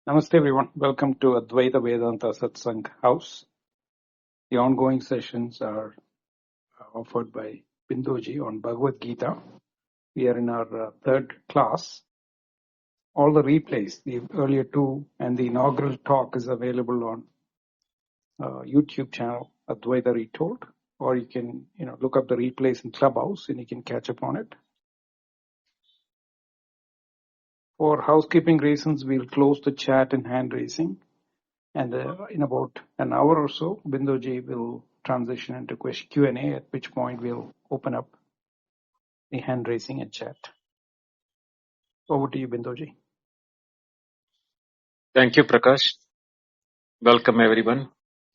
Namaste everyone. Welcome to Advaita Vedanta Satsang House. The ongoing sessions are offered by Binduji on Bhagavad Gita. We are in our third class. All the replays, the earlier two and the inaugural talk is available on YouTube channel Advaita Retold, or you can look up the replays in Clubhouse and you can catch up on it. For housekeeping reasons, we'll close the chat and hand raising. And in about an hour or so, Binduji will transition into Q&A, at which point we'll open up the hand raising and chat. Over to you, Binduji. Thank you, Prakash. Welcome everyone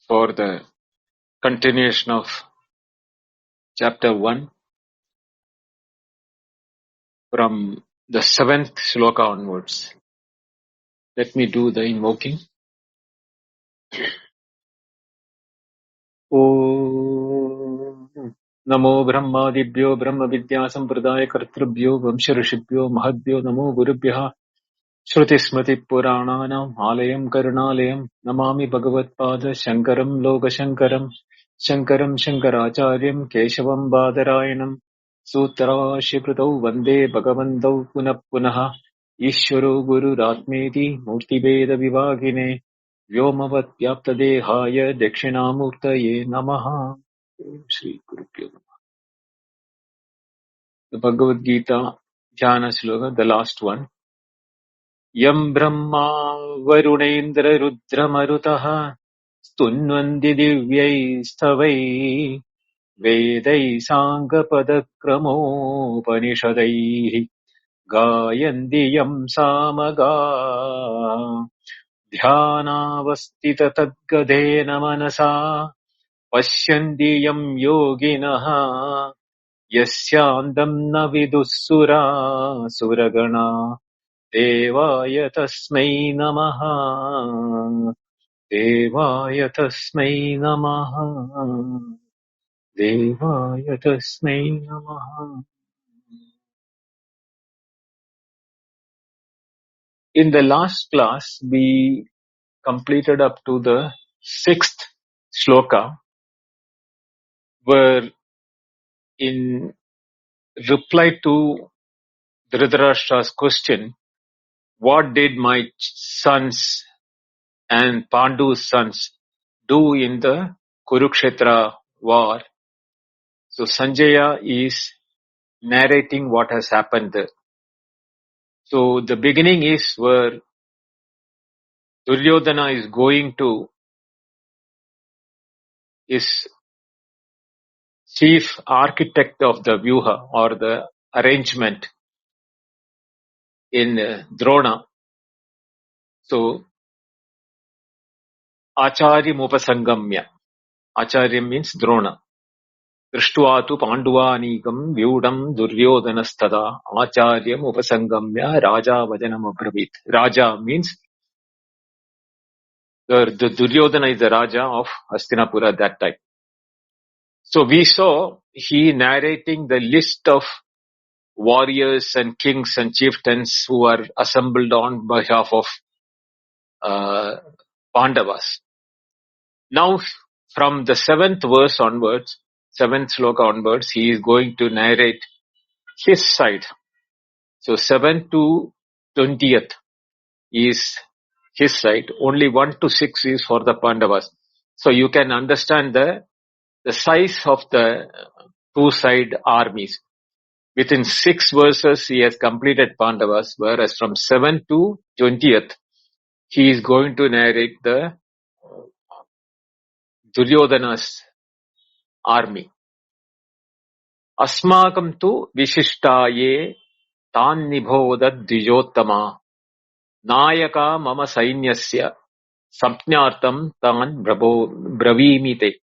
for the continuation of chapter 1 from the 7th shloka onwards. Let me do the invoking. Om Namo Brahmadibhyo Brahma Vidya Sampradaya Kartrubhyo Vamsha Rishibhyo Mahadbhyo Namo Gurubhyaha Shruti Smriti Purananam Alayam Karunalayam Namami Bhagavad Pada Shankaram Loka Shankaram Shankaram Shankaracharyam Keshavam Badarayanam Sutra Shikhaṇḍau Vande Bhagavantau Punah Punaha Ishvaro Guru Ratmeti Murti Veda Vivagine Vyomavat Vyaptadehaya Dakshinamurtaye Namaha. Shri Guru Pyo Namaha. The Bhagavad Gita Dhyana Shloka, the last one. Yam Brahma Varunendra Rudra Marutaha Stunvandi Divyai Stavai Vedai Sanga Padakramo Panishadai Gayanti Yam Samaga Dhyanavastita Tadgadena Manasa Pashyanti Yam Yoginaha Yasyandam na vidussura suragana Devaya tasmai namaha Devaya tasmai namaha Devaya tasmai namaha. In the last class, we completed up to the 6th shloka, where in reply to Dhritarashtra's question, what did my sons and Pandu's sons do in the Kurukshetra war? So Sanjaya is narrating what has happened there. So the beginning is where Duryodhana is going to his chief architect of the Vyuha or the arrangement in Drona. So Acharyam Upasangamya. Acharya means Drona. Drishtva tu Panduvanikam Vyudam Duryodhanastada Acharyam Upasangamya Raja Vajanam Abravit. Raja means the Duryodhana is the Raja of Hastinapura at that time. So we saw he narrating the list of warriors and kings and chieftains who are assembled on behalf of Pandavas. Now from the 7th verse onwards, 7th shloka onwards, he is going to narrate his side. So 7 to 20th is his side. Only 1 to 6 is for the Pandavas. So you can understand the size of the two side armies. Within 6 verses he has completed Pandavas, whereas from 7 to 20th he is going to narrate the Duryodhana's army. Asmakam tu vishishtaye tan nibhodad dvijottama nayaka mama sainyasya samjnartam tan bravimite.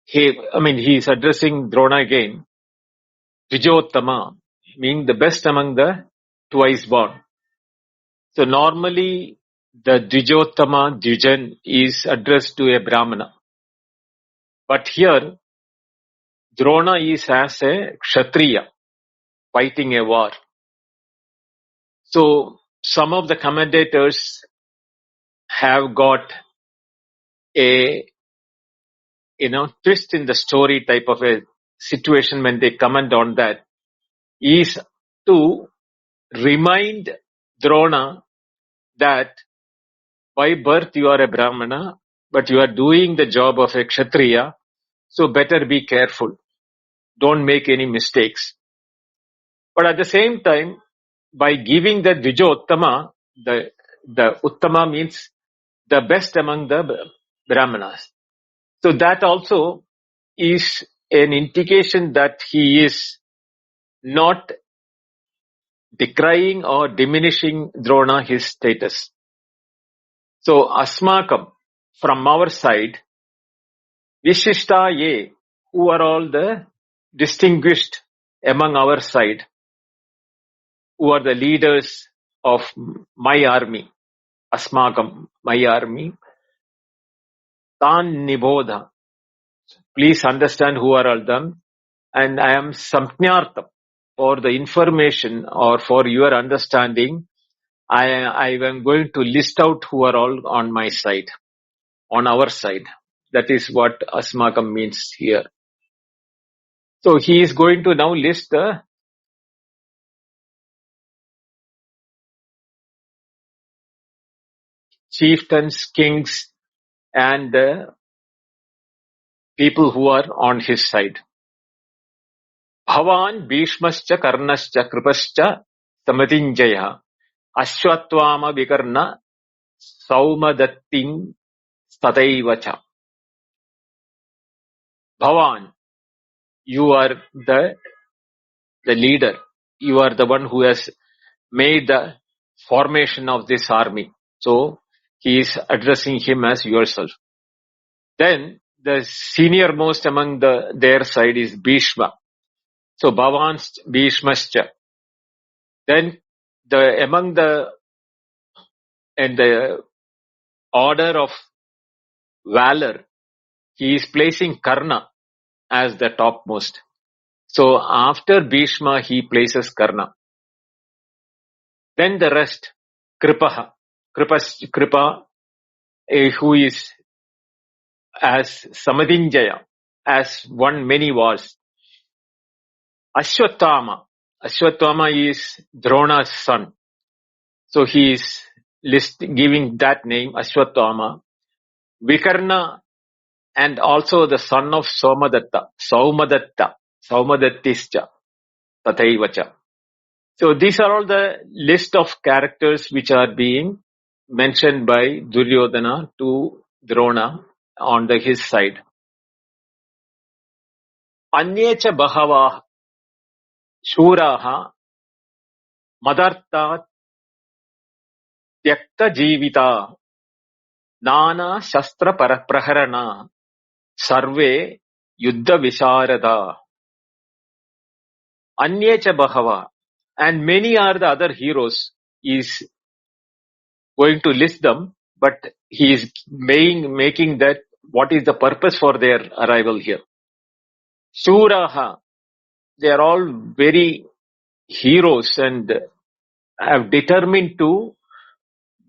He is addressing Drona again. Dvijottama, meaning the best among the twice born. So normally the Dvijottama, Dvijan, is addressed to a Brahmana. But here, Drona is as a Kshatriya. fighting a war. So some of the commentators have got a twist in the story type of a situation when they comment on that, is to remind Drona that by birth you are a Brahmana, but you are doing the job of a Kshatriya, so better be careful. Don't make any mistakes. But at the same time, by giving the Dvijottama, the Uttama means the best among the Brahmanas. So that also is an indication that he is not decrying or diminishing Drona his status. So Asmakam, from our side, Vishishta Ye, who are all the distinguished among our side, who are the leaders of my army, Asmakam, my army, Tan Nibodha. Please understand who are all them. And I am Samjnartam. For the information or for your understanding, I am going to list out who are all on my side, on our side. That is what Asmakam means here. So he is going to now list the chieftains, kings, and the people who are on his side. Bhavan Bhishmascha Karnascha Kripascha Samatinjaya Ashwatvama Vikarna Saumadatting Stataivacha. Bhavan, you are the leader. You are the one who has made the formation of this army. So he is addressing him as yourself. Then the senior most among their side is Bhishma. So Bhavan Bhishmascha. Then among the order of valor, he is placing Karna as the topmost. So after Bhishma, he places Karna. Then the rest, Kripa, who is as Samadinjaya, as won many wars. Ashwattama is Drona's son. So he is giving that name, Ashwattama. Vikarna, and also the son of Somadatta, Saumadattischa, Tathaivacha. So these are all the list of characters which are being mentioned by Duryodhana to Drona on his side. Anyecha Bahava Shuraha Madarta Tyakta Jivita Nana Shastra Praharana Sarve Yuddha Visharada. Anyecha Bahava, and many are the other heroes. He is going to list them, but he is making that what is the purpose for their arrival here. Shuraha, they are all very heroes and have determined to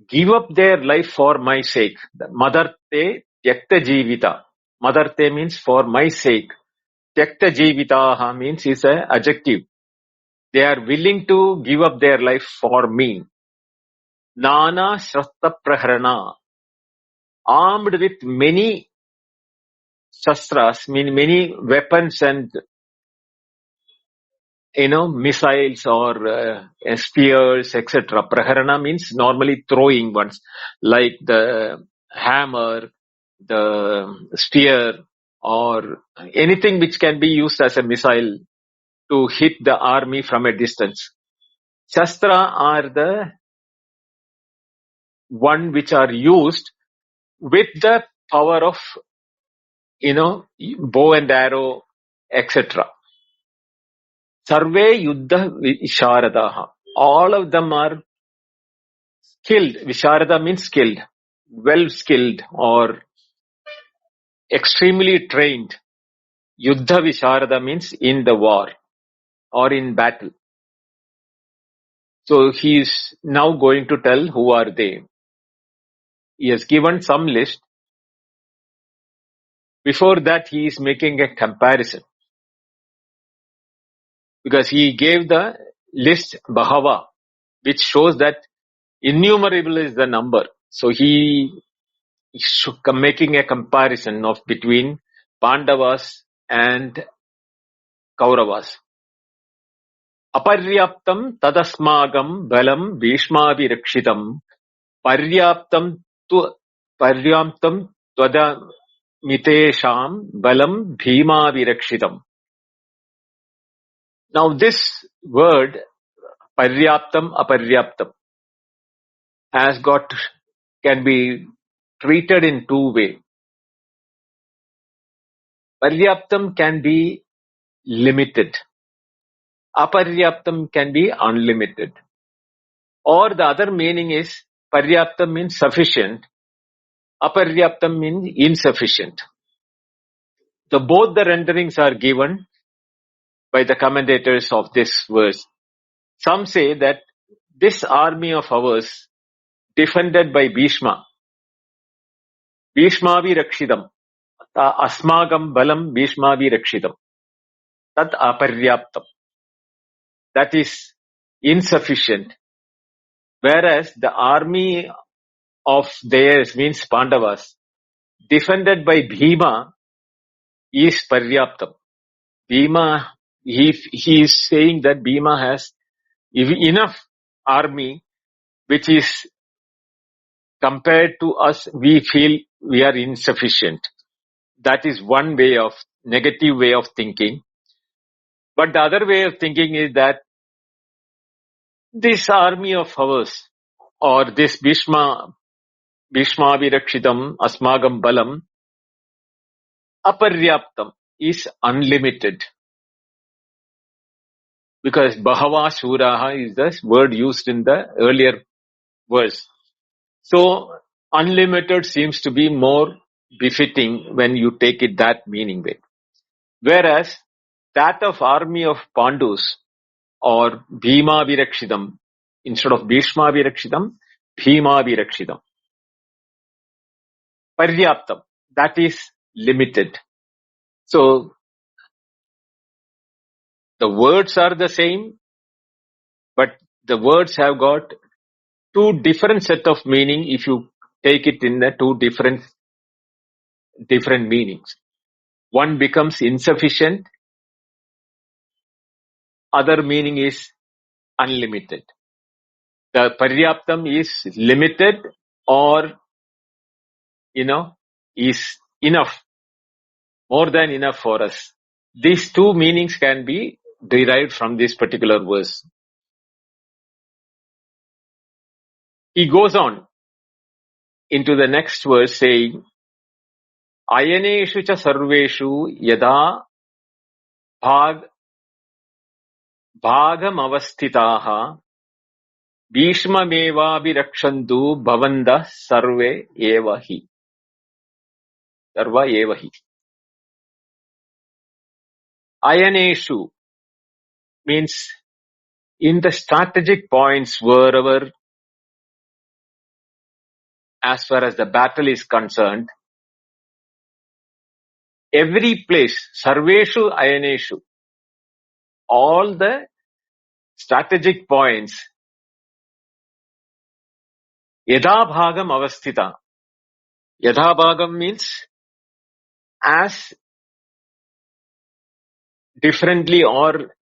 give up their life for my sake. Madarte Tyakta Jivita. Madarte means for my sake. Tyakta Jivitaha means is an adjective. They are willing to give up their life for me. Nana Shastra Praharana. Armed with many shastras, mean many weapons and missiles or spears, etc. Praharana means normally throwing ones, like the hammer, the spear, or anything which can be used as a missile to hit the army from a distance. Shastra are the one which are used with the power of bow and arrow, etc. Sarve Yuddha Visharadaha. All of them are skilled. Visharada means skilled, well skilled or extremely trained. Yuddha Visharada means in the war or in battle. So he is now going to tell who are they. He has given some list. Before that, he is making a comparison. Because he gave the list Bahava, which shows that innumerable is the number. So he is making a comparison of between Pandavas and Kauravas. Aparyaptam tadasmagam balam bhishmabhirakshitam paryaptam tvada mitesham balam bhimabhirakshitam. Now this word paryaptam aparyaptam can be treated in two ways. Paryaptam can be limited. Aparyaptam can be unlimited. Or the other meaning is paryaptam means sufficient. Aparyaptam means insufficient. So both the renderings are given by the commentators of this verse. Some say that this army of ours defended by Bhishma, Bhishmabhirakshitam, asmagam balam Bhishmabhirakshitam, tat aparyaptam. That is insufficient. Whereas the army of theirs, means Pandavas, defended by Bhima is paryaptam. Bhima, he is saying that Bhima has enough army, which is compared to us, we feel we are insufficient. That is one way of, negative way of thinking. But the other way of thinking is that this army of ours, or this Bhishmabhirakshitam asmagam balam, aparyaptam, is unlimited. Because Bahava Shuraha is the word used in the earlier verse. So unlimited seems to be more befitting when you take it that meaning way. Whereas that of army of Pandus or Bhima Virakshitam, instead of Bhishma Virakshitam, Bhima Virakshitam. Paryaptam, that is limited. So the words are the same, but the words have got two different set of meaning if you take it in the two different meanings. One becomes insufficient, other meaning is unlimited. The paryaptam is limited or, is enough, more than enough for us. These two meanings can be derived from this particular verse. He goes on into the next verse saying, Ayaneshu cha sarveshu yada bhagam avasthitaha bhishmameva virakshantu bhavanda sarve evahi. Sarva evahi. Ayaneshu means in the strategic points wherever, as far as the battle is concerned, every place, sarveshu ayaneshu, all the strategic points, yada bhagam avasthita. Yada bhagam means as differently or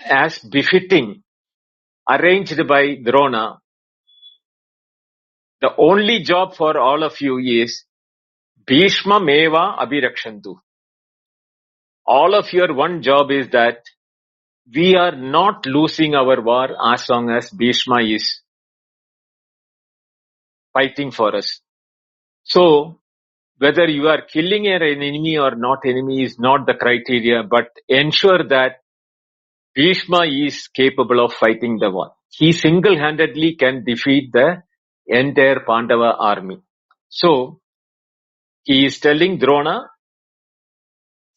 as befitting arranged by Drona. The only job for all of you is Bhishma meva abhirakshantu. All of your one job is that we are not losing our war as long as Bhishma is fighting for us. So, whether you are killing an enemy or not enemy is not the criteria, but ensure that Bhishma is capable of fighting the war. He single-handedly can defeat the entire Pandava army. So, he is telling Drona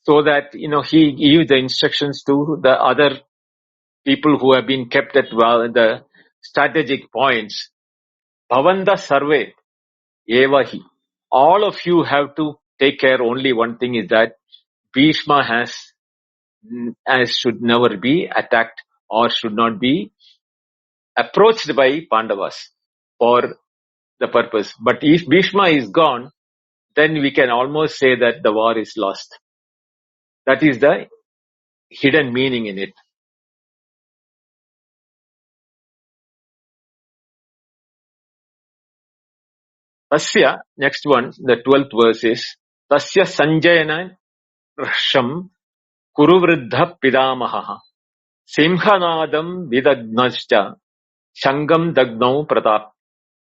so that, he gives the instructions to the other people who have been kept at the strategic points. Bhavanda sarve evahi. All of you have to take care. Only one thing is that Bhishma should never be attacked or should not be approached by Pandavas for the purpose. But if Bhishma is gone, then we can almost say that the war is lost. That is the hidden meaning in it. Tasya, next one, the 12th verse is, Tasya Sanjayana Rasham Kuruvriddha Pidamaha Simhanadam Vidagnascha Shangam Dagnau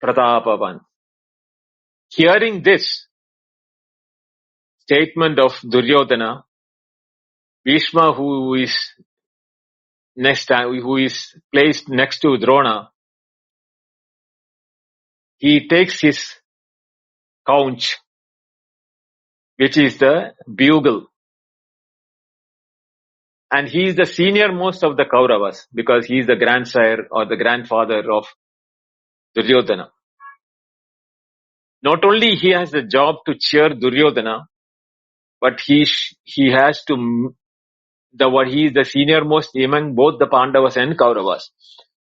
Pratapavan. Hearing this statement of Duryodhana, Bhishma, who is placed next to Drona, he takes his conch, which is the bugle, and he is the senior most of the Kauravas because he is the grandsire or the grandfather of Duryodhana. Not only he has the job to cheer Duryodhana, but he has to he is the senior most among both the Pandavas and Kauravas.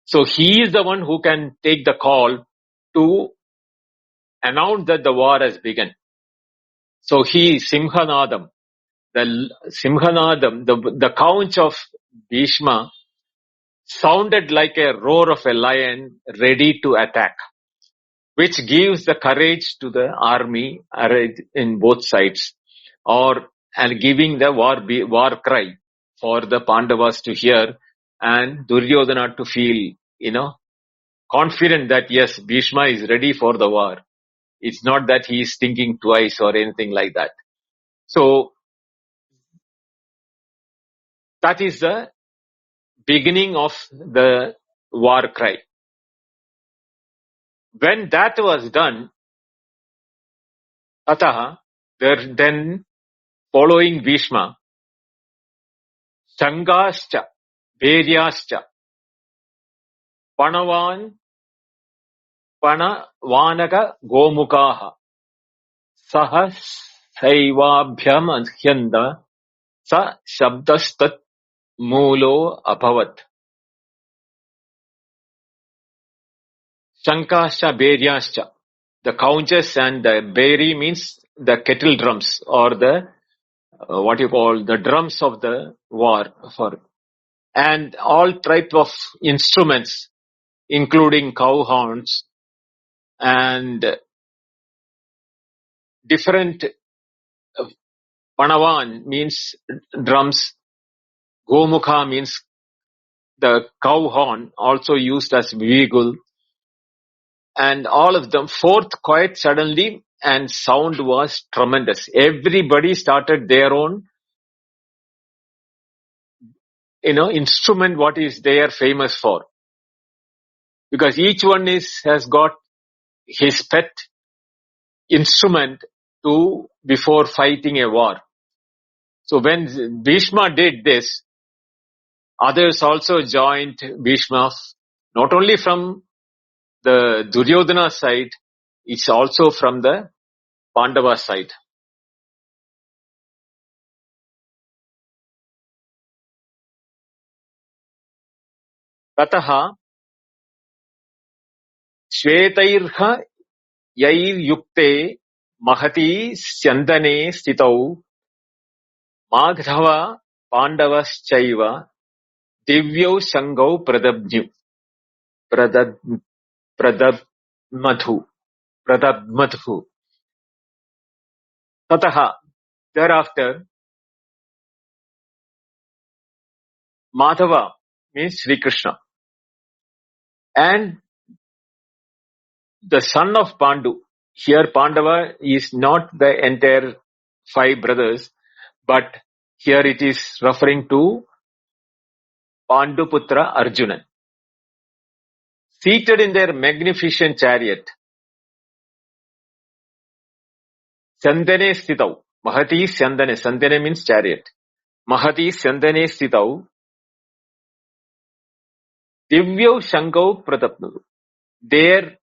So he is the one who can take the call to announce that the war has begun. So he Simhanadam, the conch of Bhishma sounded like a roar of a lion ready to attack, which gives the courage to the army in both sides, and giving the war cry for the Pandavas to hear and Duryodhana to feel, confident that yes, Bhishma is ready for the war. It's not that he is thinking twice or anything like that. So that is the beginning of the war cry. When that was done, Ataha, then following Bhishma, Shangascha, Veryascha, Panavanaga Gomukaha, Saha Saivabhyam Adhyanda, Sa Shabdastat Mulo Abhavat. Shankascha, Veryascha. The conches and the beri means the kettle drums or the the drums of the war, and all type of instruments, including cow horns and different. Panavan means drums. Gomukha means the cow horn, also used as vehicle, and all of them forth quite suddenly, and sound was tremendous. Everybody started their own instrument, what is they are famous for, because each one has got his pet instrument before fighting a war. So when Bhishma did this, others also joined Bhishma, not only from the Duryodhana side, it's also from the Pandava side. Tataha Shvetairha Yair Yukte Mahati Syandane Stitau Magdhava Pandavas Chaiva Divyo Shangau Pradabmadhu. Tataha, thereafter, Madhava means Sri Krishna, and the son of Pandu. Here Pandava is not the entire 5 brothers, but here it is referring to Panduputra Arjuna. Seated in their magnificent chariot, Sandane Stitau, Mahati Sandane means chariot. Mahati Sandane Stitau, Divyau Shankau Pratapnu. There,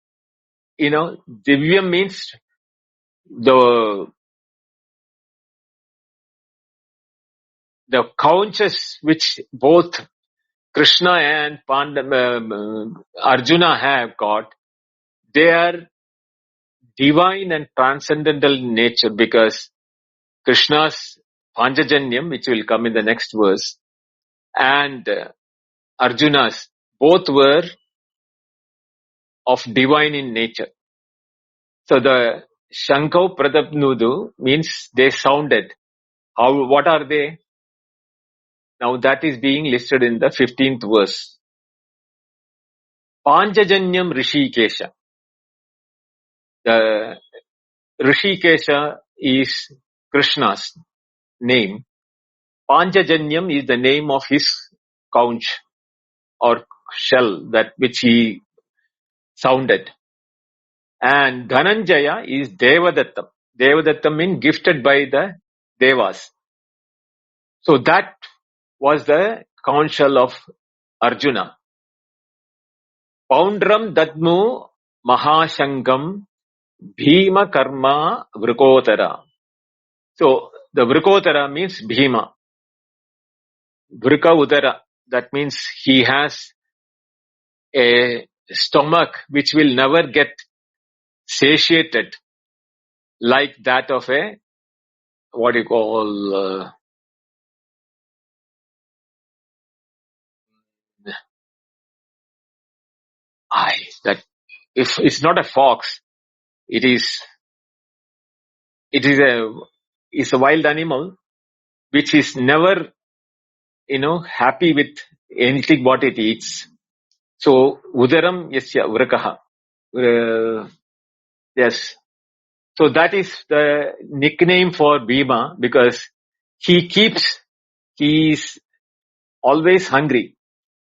Divya means the couches which both Krishna and Arjuna have got, they are divine and transcendental in nature, because Krishna's Panchajanyam, which will come in the next verse, and Arjuna's, both were of divine in nature. So the Shankau Pratapnudu means they sounded. What are they? Now that is being listed in the 15th verse. Panchajanyam Rishikesha. The Rishikesha is Krishna's name. Panchajanyam is the name of his conch or shell, that which he sounded. And Dhananjaya is Devadattam. Devadattam means gifted by the Devas. So that was the conch shell of Arjuna. Poundram Dadmu Mahāshankam Bhima Karma Vrikotara. So the Vrikotara means Bhima. Vrika Udara. That means he has a stomach which will never get satiated, like that of a, what you call, that if it's not a fox, it's a wild animal which is never, happy with anything what it eats. So udaram yasya vrakaha. Yes. So that is the nickname for Bhima, because he is always hungry.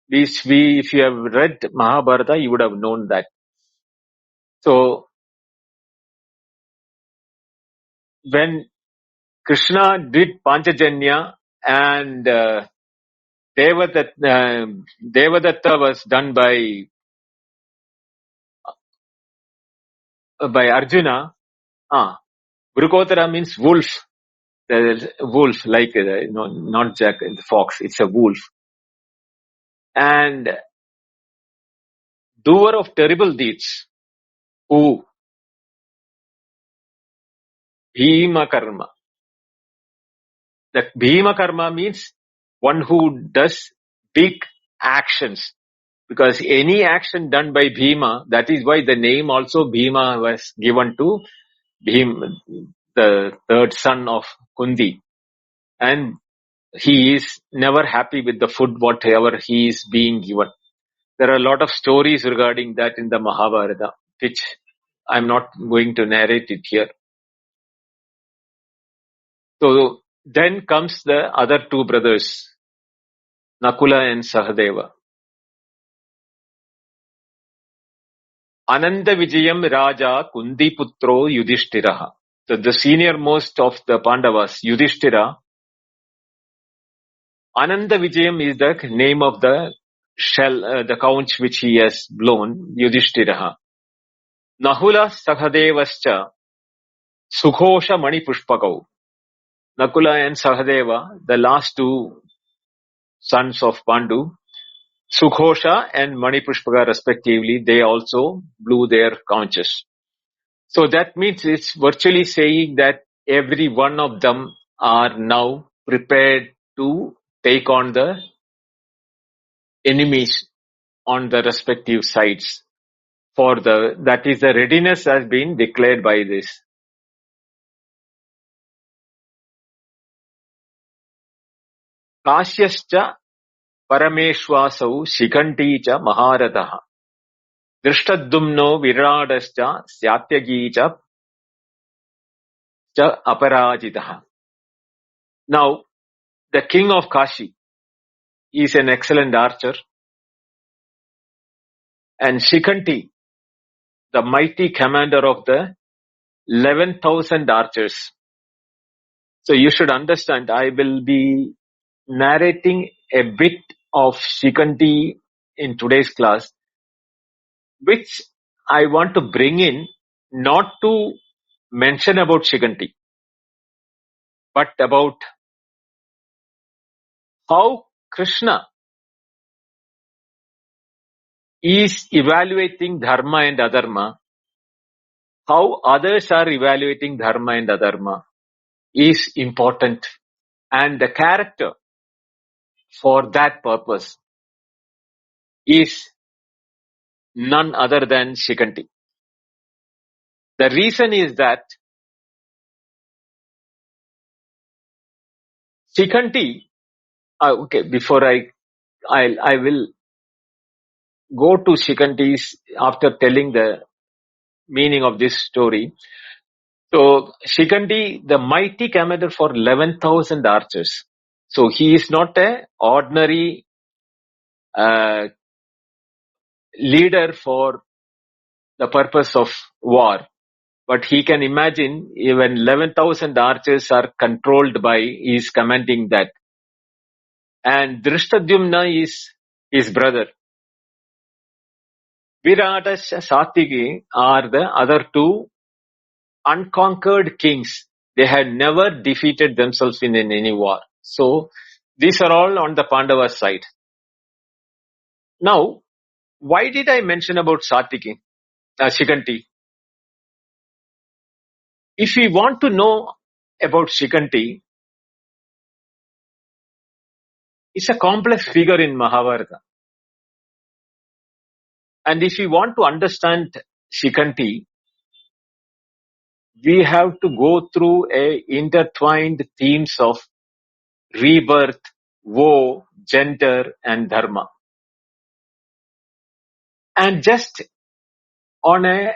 If you have read Mahābhārata, you would have known that. So when Krishna did Panchajanya and Devadatta was done by Arjuna, Vrikotara means wolf. The wolf, like not jack, the fox. It's a wolf. And doer of terrible deeds, who Bhima Karma. That Bhima Karma means one who does big actions. Because any action done by Bhima, that is why the name also Bhima was given to Bhima, the third son of Kundi. And he is never happy with the food, whatever he is being given. There are a lot of stories regarding that in the Mahābhārata, which I'm not going to narrate it here. So then comes the other two brothers, Nakula and Sahadeva. Ananda Vijayam Raja Kundi Putro Yudhishthiraha. So the senior most of the Pandavas, Yudhishthira. Ananda Vijayam is the name of the shell, the conch which he has blown, Yudhishthiraha. Nahula Sahadevascha Sukhosha Mani Pushpakau. Nakula and Sahadeva, the last two sons of Pandu, Sukhosha and Mani Pushpaka respectively, they also blew their conches. So that means it's virtually saying that every one of them are now prepared to take on the enemies on the respective sides. That is, the readiness has been declared by this. Kasyascha Parameshwasau Śikhaṇḍī ca Mahārataha. Drishtadumno Viradascha Satyagi ca Aparajitaha. Now, the king of Kashi is an excellent archer. And Śikhaṇḍī, the mighty commander of the 11,000 archers. So you should understand, I will be narrating a bit of Śikhaṇḍī in today's class, which I want to bring in, not to mention about Śikhaṇḍī, but about how Krishna is evaluating dharma and adharma, how others are evaluating dharma and adharma is important, and the character for that purpose is none other than Śikhaṇḍī. The reason is that Śikhaṇḍī, okay, before I will go to Śikhaṇḍī's after telling the meaning of this story. So Śikhaṇḍī, the mighty commander for 11,000 archers. So he is not an ordinary leader for the purpose of war, but he can imagine even 11,000 archers are controlled by, he is commanding that. And Drishtadyumna is his brother. Virata, Satyaki are the other two unconquered kings. They had never defeated themselves in any war. So these are all on the Pandava side. Now, why did I mention about Satyaki, Śikhaṇḍī? If we want to know about Śikhaṇḍī, it's a complex figure in Mahābhārata. And if we want to understand Śikhaṇḍī, we have to go through intertwined themes of rebirth, woe, gender, and dharma. And just on a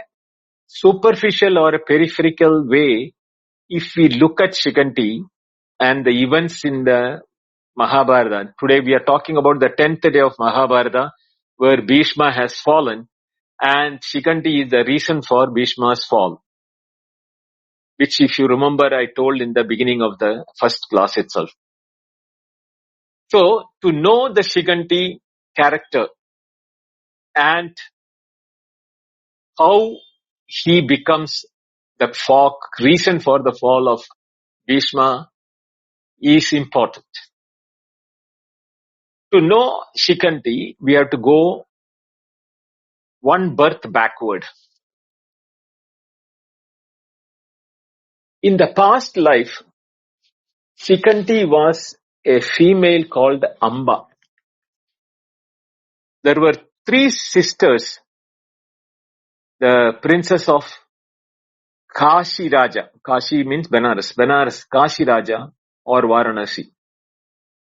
superficial or a peripheral way, if we look at Śikhaṇḍī and the events in the Mahābhārata, today we are talking about the 10th day of Mahābhārata, where Bhishma has fallen, and Śikhaṇḍī is the reason for Bhishma's fall, which, if you remember, I told in the beginning of the first class itself. So, to know the Śikhaṇḍī character and how he becomes the reason for the fall of Bhishma is important. To know Śikhaṇḍī, we have to go one birth backward. In the past life, Śikhaṇḍī was a female called Amba. There were 3 sisters, the princess of Kashi Raja. Kashi means Benares. Benares, Kashi Raja or Varanasi.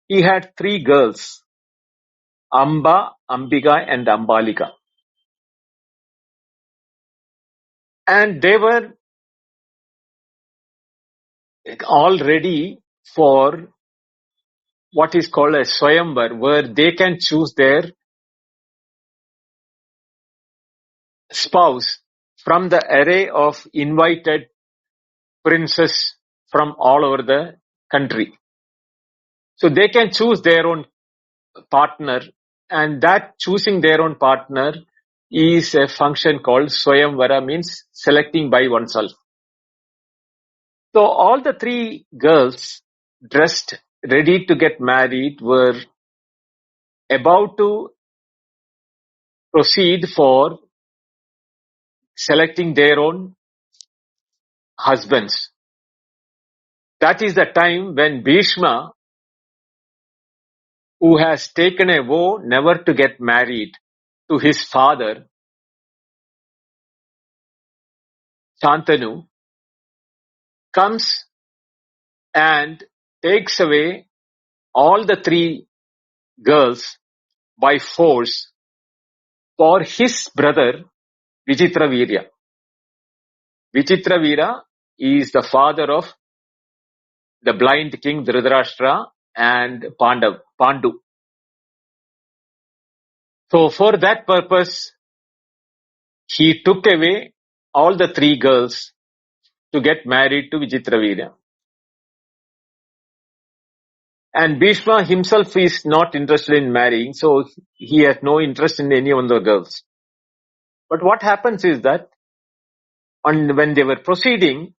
He had 3 girls, Amba, Ambika and Ambalika. And they were all ready for what is called a Swayamvar, where they can choose their spouse from the array of invited princes from all over the country. So they can choose their own partner, and that choosing their own partner is a function called Swayamvara, means selecting by oneself. So all the 3 girls, dressed, ready to get married, were about to proceed for selecting their own husbands. That is the time when Bhishma, who has taken a vow never to get married to his father, Shantanu, comes and takes away all the 3 girls by force for his brother Vichitravirya. Vichitravirya is the father of the blind king Dhritarashtra and Pandu. So for that purpose, he took away all the 3 girls to get married to Vichitravirya. And Bhishma himself is not interested in marrying, so he has no interest in any of the girls. But what happens is that when they were proceeding,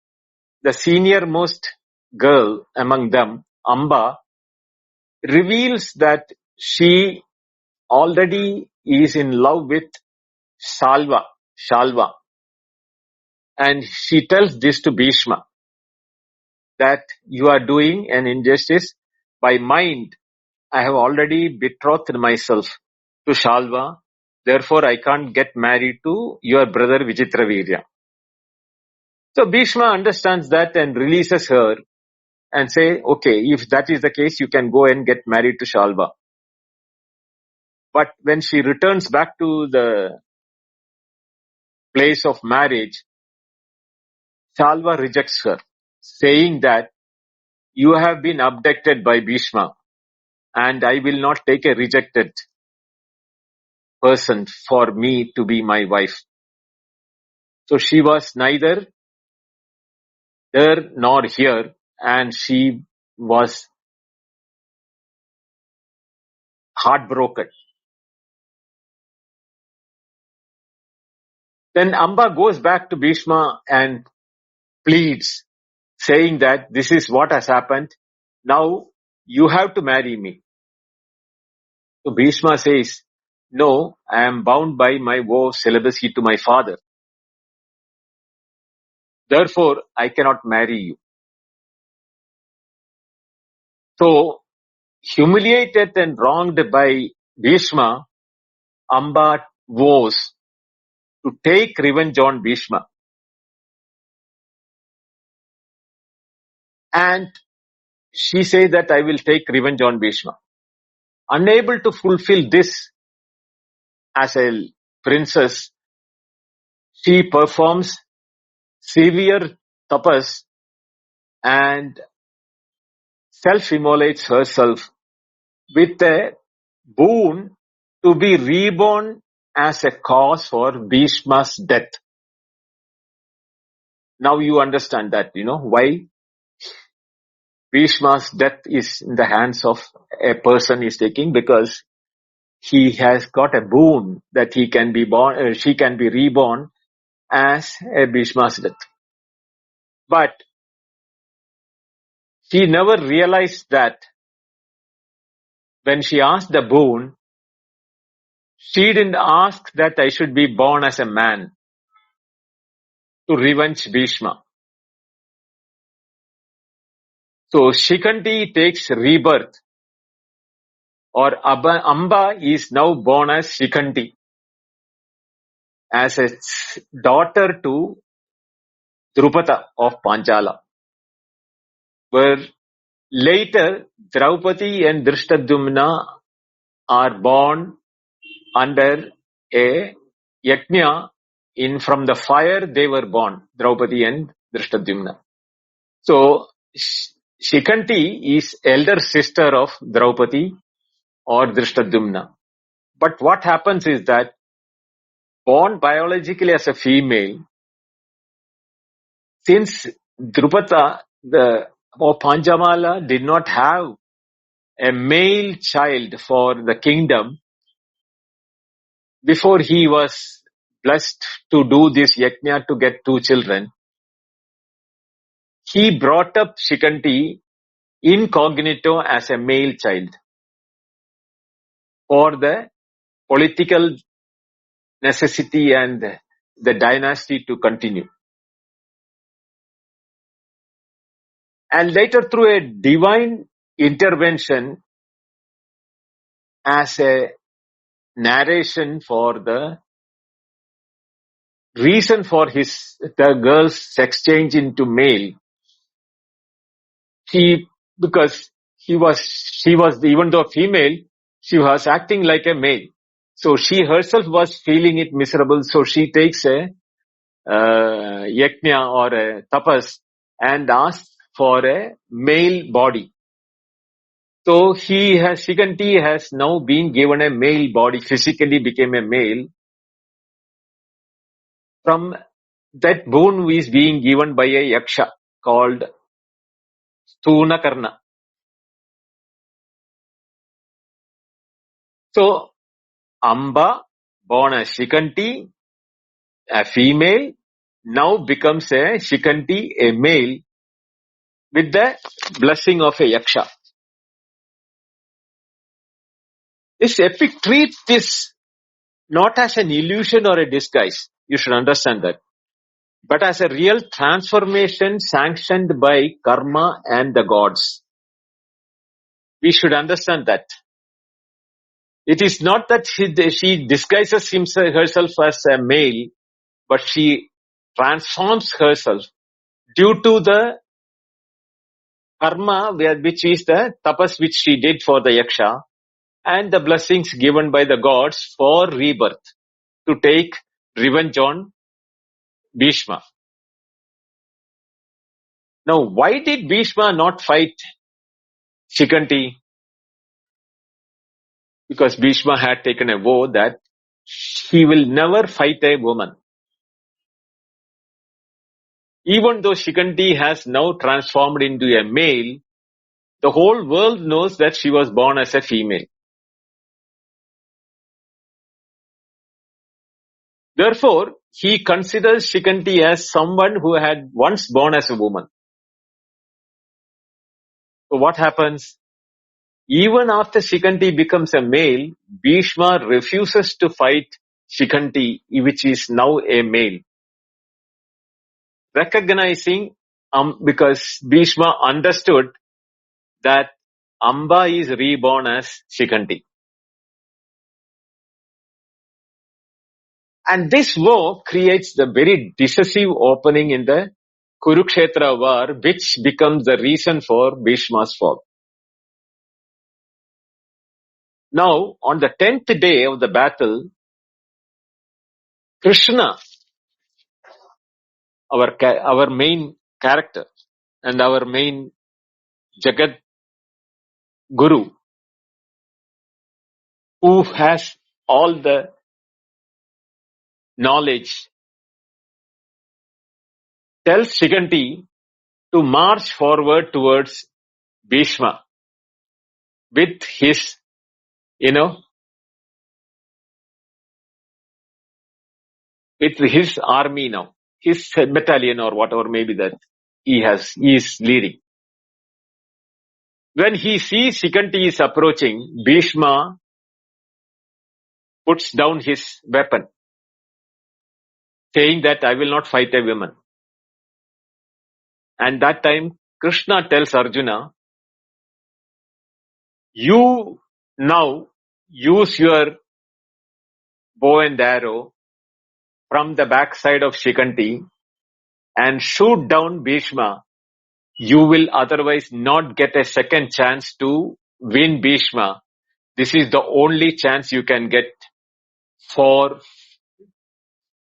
the senior most girl among them, Amba, reveals that she already is in love with Shalva. And she tells this to Bhishma, that you are doing an injustice. By mind, I have already betrothed myself to Shalva. Therefore, I can't get married to your brother Vichitravirya. So Bhishma understands that and releases her and say, okay, if that is the case, you can go and get married to Shalva. But when she returns back to the place of marriage, Shalva rejects her, saying that you have been abducted by Bhishma and I will not take a rejected person for me to be my wife. So she was neither there nor here, and she was heartbroken. Then Amba goes back to Bhishma and pleads, saying that this is what has happened. Now you have to marry me. So Bhishma says, no, I am bound by my vow celibacy to my father. Therefore, I cannot marry you. So, humiliated and wronged by Bhishma, Amba vows to take revenge on Bhishma. And she says that I will take revenge on Bhishma. Unable to fulfill this as a princess, she performs severe tapas and self-immolates herself with a boon to be reborn as a cause for Bhishma's death. Now you understand that, why Bhishma's death is in the hands of a person is taking, because he has got a boon that he can be born, she can be reborn as a Bhishma's death. But she never realized that when she asked the boon, she didn't ask that I should be born as a man to revenge Bhishma. So Śikhaṇḍī takes rebirth, or Amba is now born as Śikhaṇḍī, as a daughter to Drupada of Panchala, where later Draupadi and Drishtadyumna are born under a yajna. From the fire they were born, Draupadi and Drishtadyumna. So Śikhaṇḍī is elder sister of Draupadi or Drishtadyumna. But what happens is that, born biologically as a female, since Drupada or Panchamala did not have a male child for the kingdom, before he was blessed to do this yajna to get 2 children, he brought up Śikhaṇḍī incognito as a male child for the political necessity and the dynasty to continue. And later, through a divine intervention, as a narration for the reason for the girl's sex change into male, because she was even though female, she was acting like a male. So she herself was feeling it miserable. So she takes a yajna or a tapas and asks for a male body. So Śikhaṇḍī has now been given a male body, physically became a male. From that boon is being given by a yaksha called Stunakarna. So, Amba, born as Śikhaṇḍī, a female, now becomes a Śikhaṇḍī, a male, with the blessing of a Yaksha. This epic treats this not as an illusion or a disguise. You should understand that. But as a real transformation sanctioned by karma and the gods. We should understand that. It is not that she disguises herself as a male, but she transforms herself due to the karma, which is the tapas which she did for the Yaksha, and the blessings given by the gods for rebirth, to take revenge on Bhishma. Now, why did Bhishma not fight Śikhaṇḍī? Because Bhishma had taken a vow that he will never fight a woman. Even though Śikhaṇḍī has now transformed into a male, the whole world knows that she was born as a female. Therefore, he considers Śikhaṇḍī as someone who had once born as a woman. So what happens? Even after Śikhaṇḍī becomes a male, Bhishma refuses to fight Śikhaṇḍī, which is now a male. Recognizing, because Bhishma understood that Amba is reborn as Śikhaṇḍī. And this war creates the very decisive opening in the Kurukshetra war, which becomes the reason for Bhishma's fall. Now, on the 10th day of the battle, Krishna, our main character and our main Jagat Guru, who has all the knowledge, tells Śikhaṇḍī to march forward towards Bhishma with his, with his army now, his battalion or whatever maybe that he is leading. When he sees Śikhaṇḍī is approaching, Bhishma puts down his weapon, saying that I will not fight a woman. And that time, Krishna tells Arjuna, you now use your bow and arrow from the backside of Śikhaṇḍī and shoot down Bhishma. You will otherwise not get a second chance to win Bhishma. This is the only chance you can get for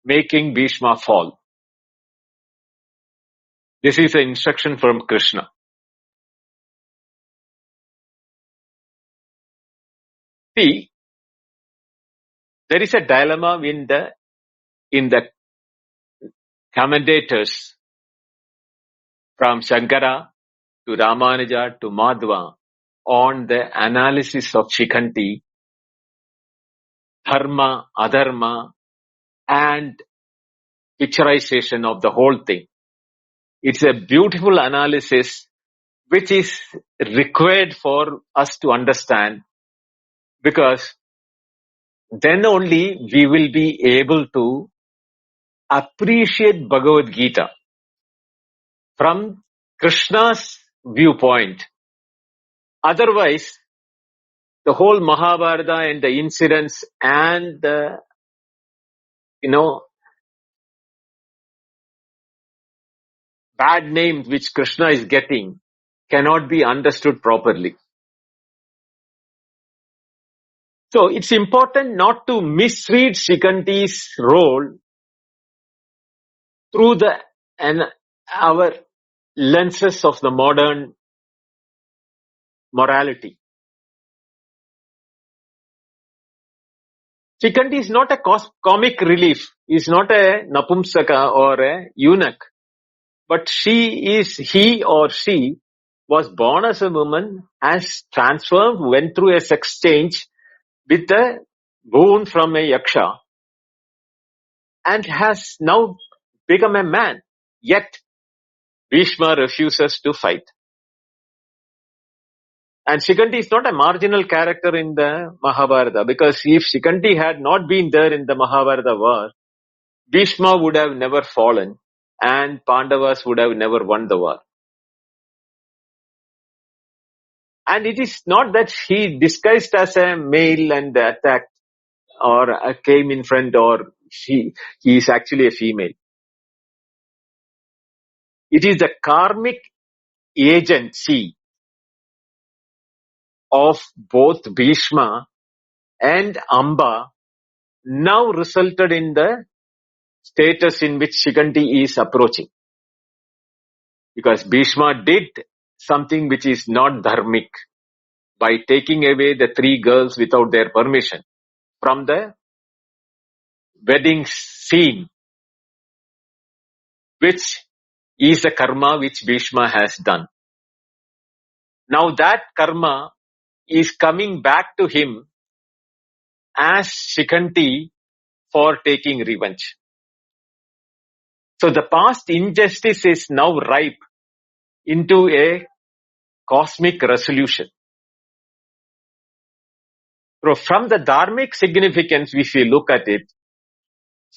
making Bhishma fall. This is an instruction from Krishna. See, there is a dilemma in the commentators from Shankara to Ramanuja to Madhva on the analysis of Śikhaṇḍī, dharma, adharma, and picturization of the whole thing. It's a beautiful analysis which is required for us to understand, because then only we will be able to appreciate Bhagavad Gita from Krishna's viewpoint. Otherwise, the whole Mahābhārata and the incidents and the, bad names which Krishna is getting cannot be understood properly. So it's important not to misread Śikhaṇḍī's role through our lenses of the modern morality. Śikhaṇḍī is not a comic relief. He is not a napumsaka or a eunuch. But he or she was born as a woman, has transformed, went through a sex change, with a boon from a yaksha and has now become a man. Yet Bhishma refuses to fight. And Śikhaṇḍī is not a marginal character in the Mahābhārata, because if Śikhaṇḍī had not been there in the Mahābhārata war, Bhishma would have never fallen and Pandavas would have never won the war. And it is not that he disguised as a male and attacked or came in front, or he is actually a female. It is the karmic agency of both Bhishma and Amba now resulted in the status in which Śikhaṇḍī is approaching. Because Bhishma did something which is not dharmic by taking away the 3 girls without their permission from the wedding scene, which is the karma which Bhishma has done. Now that karma is coming back to him as Śikhaṇḍī for taking revenge. So the past injustice is now ripe into a cosmic resolution. So from the dharmic significance, if we look at it,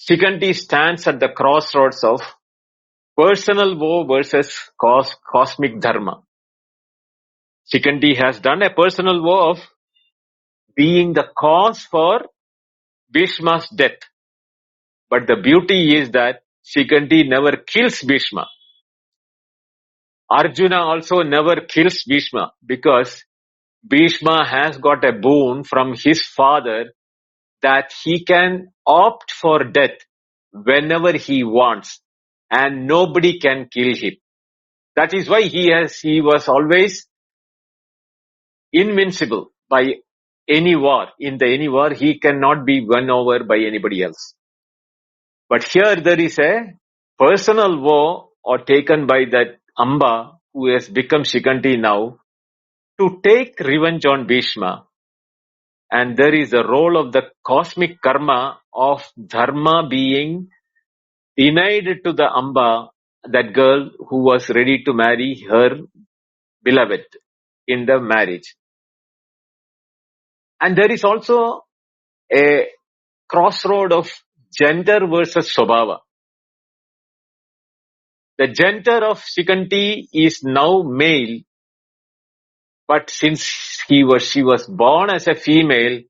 Śikhaṇḍī stands at the crossroads of personal woe versus cosmic dharma. Śikhaṇḍī has done a personal woe of being the cause for Bhishma's death. But the beauty is that Śikhaṇḍī never kills Bhishma. Arjuna also never kills Bhishma, because Bhishma has got a boon from his father that he can opt for death whenever he wants and nobody can kill him. That is why he was always invincible by any war. In any war, he cannot be won over by anybody else. But here there is a personal woe or taken by that Amba, who has become Śikhaṇḍī now, to take revenge on Bhishma. And there is a role of the cosmic karma of dharma being denied to the Amba, that girl who was ready to marry her beloved in the marriage. And there is also a crossroad of gender versus Swabhava. The gender of Śikhaṇḍī is now male, but since she was born as a female,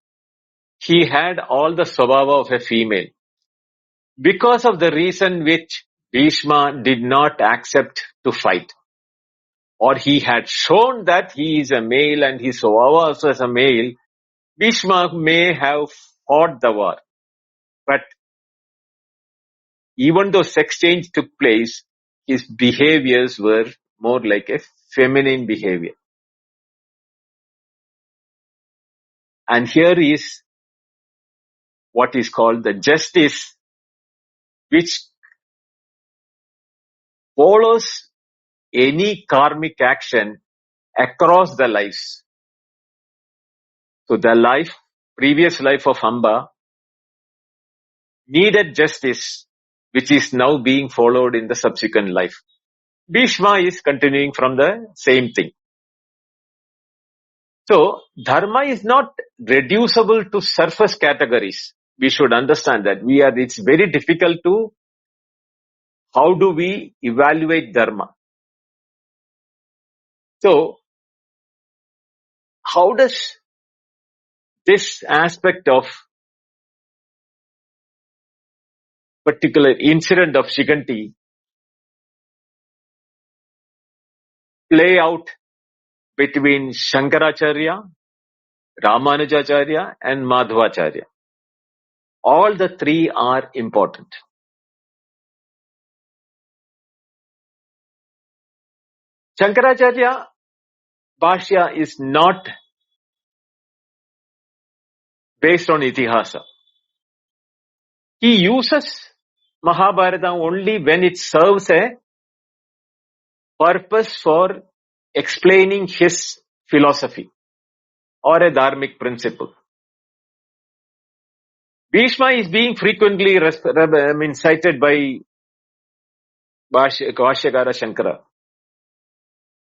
he had all the Swabhava of a female. Because of the reason which Bhishma did not accept to fight, or he had shown that he is a male and his Swabhava also as a male, Bhishma may have fought the war. But even though sex change took place, his behaviors were more like a feminine behavior. And here is what is called the justice, which follows any karmic action across the lives. So the previous life of Amba needed justice, which is now being followed in the subsequent life. Bhishma is continuing from the same thing. So dharma is not reducible to surface categories. We should understand that it's very difficult to, how do we evaluate dharma? So how does this aspect of particular incident of Śikhaṇḍī play out between Shankaracharya, Ramanujacharya and Madhvacharya? All the 3 are important. Shankaracharya Bhashya is not based on Itihasa. He uses Mahābhārata only when it serves a purpose for explaining his philosophy or a dharmic principle. Bhishma is being frequently cited by Bhashyakara Shankara.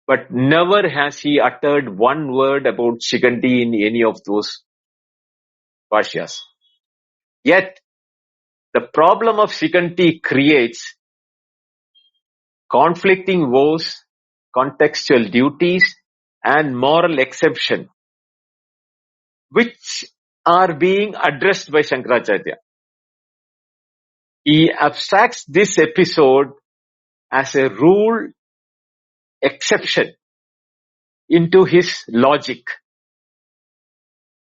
But never has he uttered one word about Śikhaṇḍī in any of those Bhashyas. Yet, the problem of Śikhaṇḍī creates conflicting vows, contextual duties, and moral exception, which are being addressed by Shankaracharya. He abstracts this episode as a rule exception into his logic,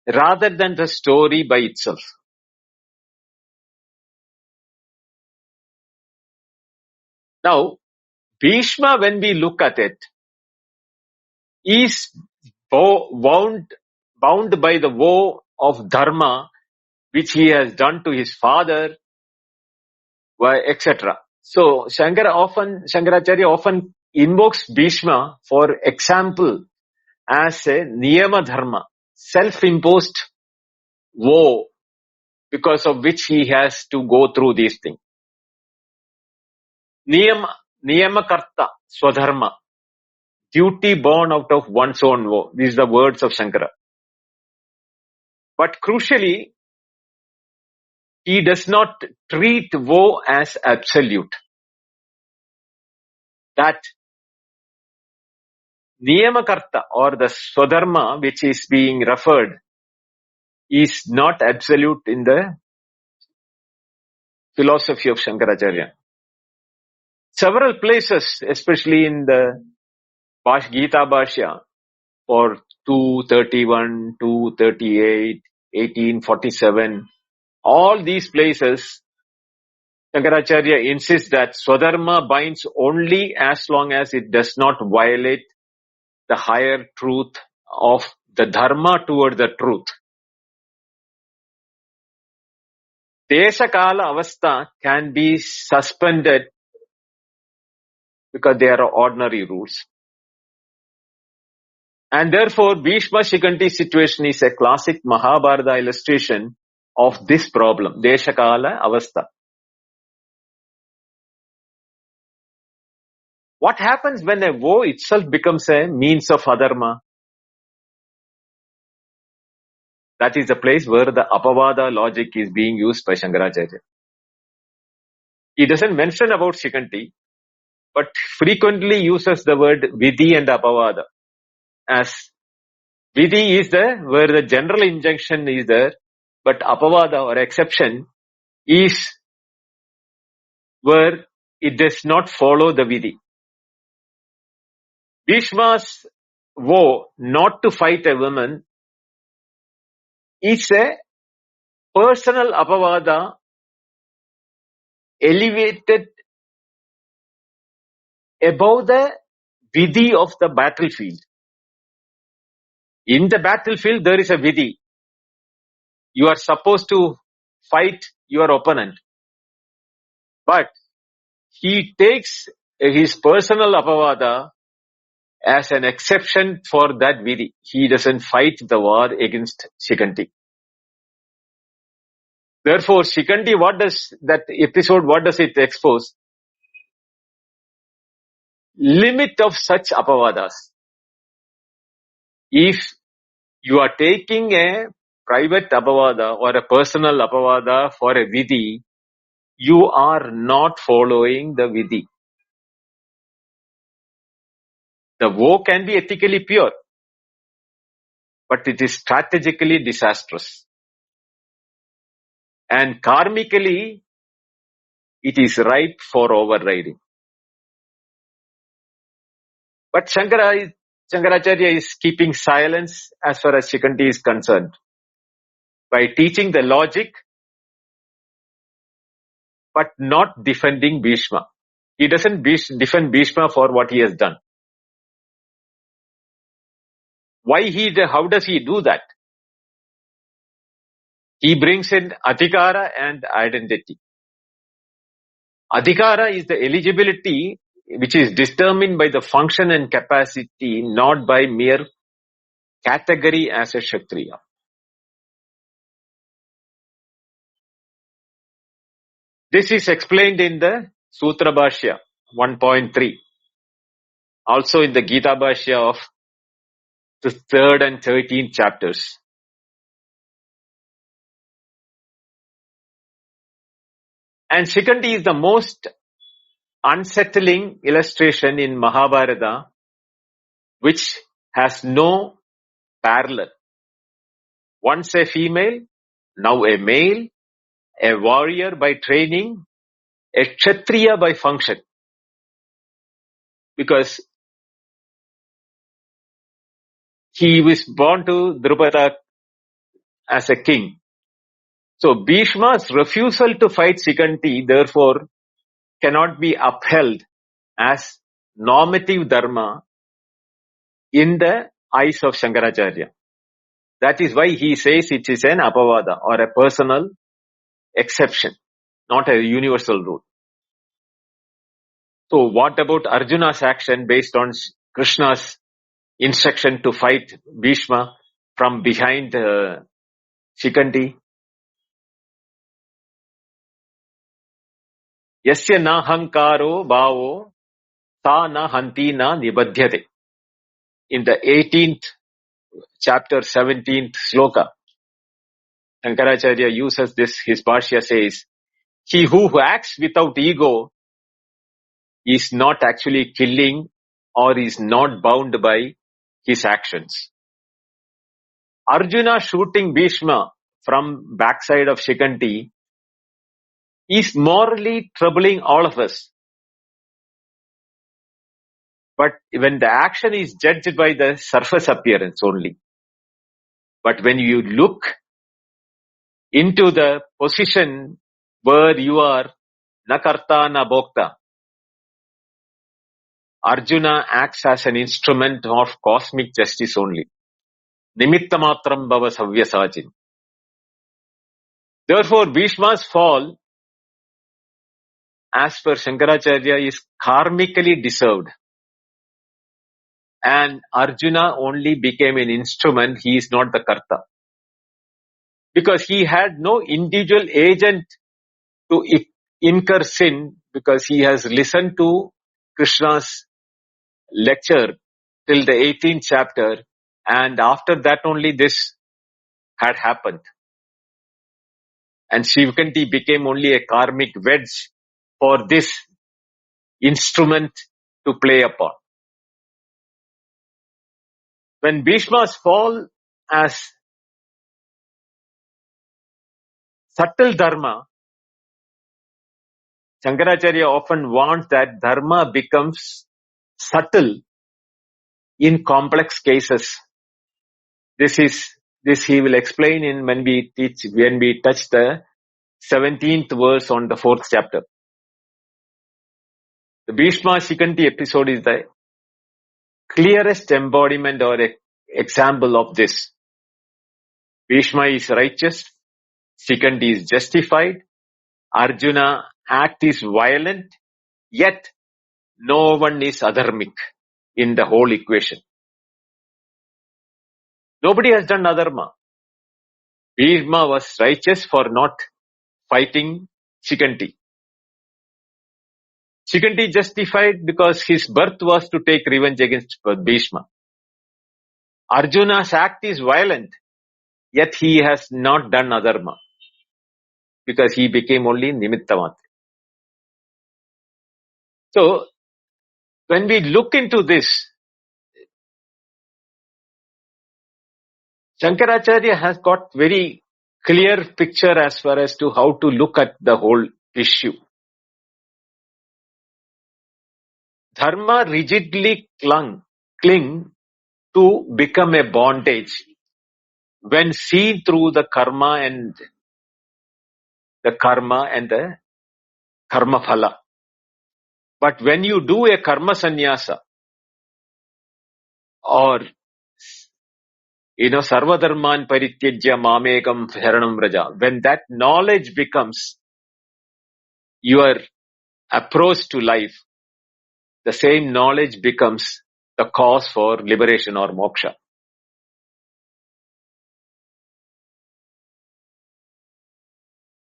rather than the story by itself. Now, Bhishma, when we look at it, is bound by the vow of dharma, which he has done to his father, etc. So, Shankaracharya often invokes Bhishma for example as a niyama dharma, self-imposed woe, because of which he has to go through these things. Niyama karta, swadharma, duty born out of one's own woe. These are the words of Shankara. But crucially, he does not treat woe as absolute. That Niyamakarta or the Swadharma which is being referred is not absolute in the philosophy of Shankaracharya. Several places, especially in the Gita Bhashya, for 231, 238, 1847, all these places, Shankaracharya insists that Swadharma binds only as long as it does not violate the higher truth of the dharma toward the truth. Desha Kala Avastha can be suspended because they are ordinary rules. And therefore, Bhishma Śikhaṇḍī situation is a classic Mahābhārata illustration of this problem, Desha Kala Avastha. What happens when a woe itself becomes a means of adharma? That is the place where the Apavada logic is being used by Shankaracharya. He doesn't mention about Śikhaṇḍī, but frequently uses the word Vidhi and Apavada. As Vidhi is there, where the general injunction is there, but Apavada or exception is where it does not follow the Vidhi. Bhishma's vow not to fight a woman is a personal Apavada elevated above the Vidhi of the battlefield. In the battlefield, there is a Vidhi. You are supposed to fight your opponent. But he takes his personal Apavada as an exception for that Vidhi. He doesn't fight the war against Śikhaṇḍī. Therefore, Śikhaṇḍī, what does it expose? Limit of such Apavadas. If you are taking a private Apavada or a personal Apavada for a Vidhi, you are not following the Vidhi. The vow can be ethically pure, but it is strategically disastrous. And karmically, it is ripe for overriding. But Shankaracharya is keeping silence as far as Śikhaṇḍī is concerned by teaching the logic but not defending Bhishma. He doesn't defend Bhishma for what he has done. How does he do that? He brings in adhikara and identity. Adhikara is the eligibility which is determined by the function and capacity, not by mere category as a Kshatriya. This is explained in the Sutra Bhashya 1.3. Also in the Gita Bhashya of the 3rd and 13th chapters. And Śikhaṇḍī is the most unsettling illustration in Mahābhārata, which has no parallel. Once a female, now a male, a warrior by training, a Kshatriya by function. Because he was born to Drupada as a king. So Bhishma's refusal to fight Śikhaṇḍī therefore cannot be upheld as normative dharma in the eyes of Shankaracharya. That is why he says it is an apavada or a personal exception, not a universal rule. So what about Arjuna's action based on Krishna's instruction to fight Bhishma from behind Śikhaṇḍī? Yasya na hankaro bhavo ta na hanti na nibadhyate. In the 18th chapter 17th sloka, Shankaracharya uses this, his Bhashya says, he who acts without ego is not actually killing or is not bound by his actions. Arjuna shooting Bhishma from backside of Śikhaṇḍī is morally troubling all of us. But when the action is judged by the surface appearance only. But when you look into the position where you are na karta na bhokta, Arjuna acts as an instrument of cosmic justice only. Nimittamatram bhava savyasajin. Therefore, Bhishma's fall, as per Shankaracharya, is karmically deserved. And Arjuna only became an instrument, he is not the karta. Because he had no individual agent to incur sin, because he has listened to Krishna's lecture till the 18th chapter, and after that only this had happened. And Śikhaṇḍī became only a karmic wedge for this instrument to play upon. When Bhishma's fall as subtle dharma, Shankaracharya often warns that dharma becomes subtle in complex cases. This he will explain in when we touch the 17th verse on the 4th chapter. The Bhishma Śikhaṇḍī episode is the clearest embodiment or example of this. Bhishma is righteous, Śikhaṇḍī is justified, Arjuna act is violent, yet no one is adharmic in the whole equation. Nobody has done adharma. Bhishma was righteous for not fighting Śikhaṇḍī. Śikhaṇḍī justified because his birth was to take revenge against Bhishma. Arjuna's act is violent, yet he has not done adharma because he became only nimittamat. So, when we look into this, Shankaracharya has got very clear picture as far as to how to look at the whole issue. Dharma rigidly cling to become a bondage when seen through the karma and the karma phala. But when you do a karma sannyasa or sarva dharman parityajya mamekam sharanam vraja, when that knowledge becomes your approach to life, the same knowledge becomes the cause for liberation or moksha.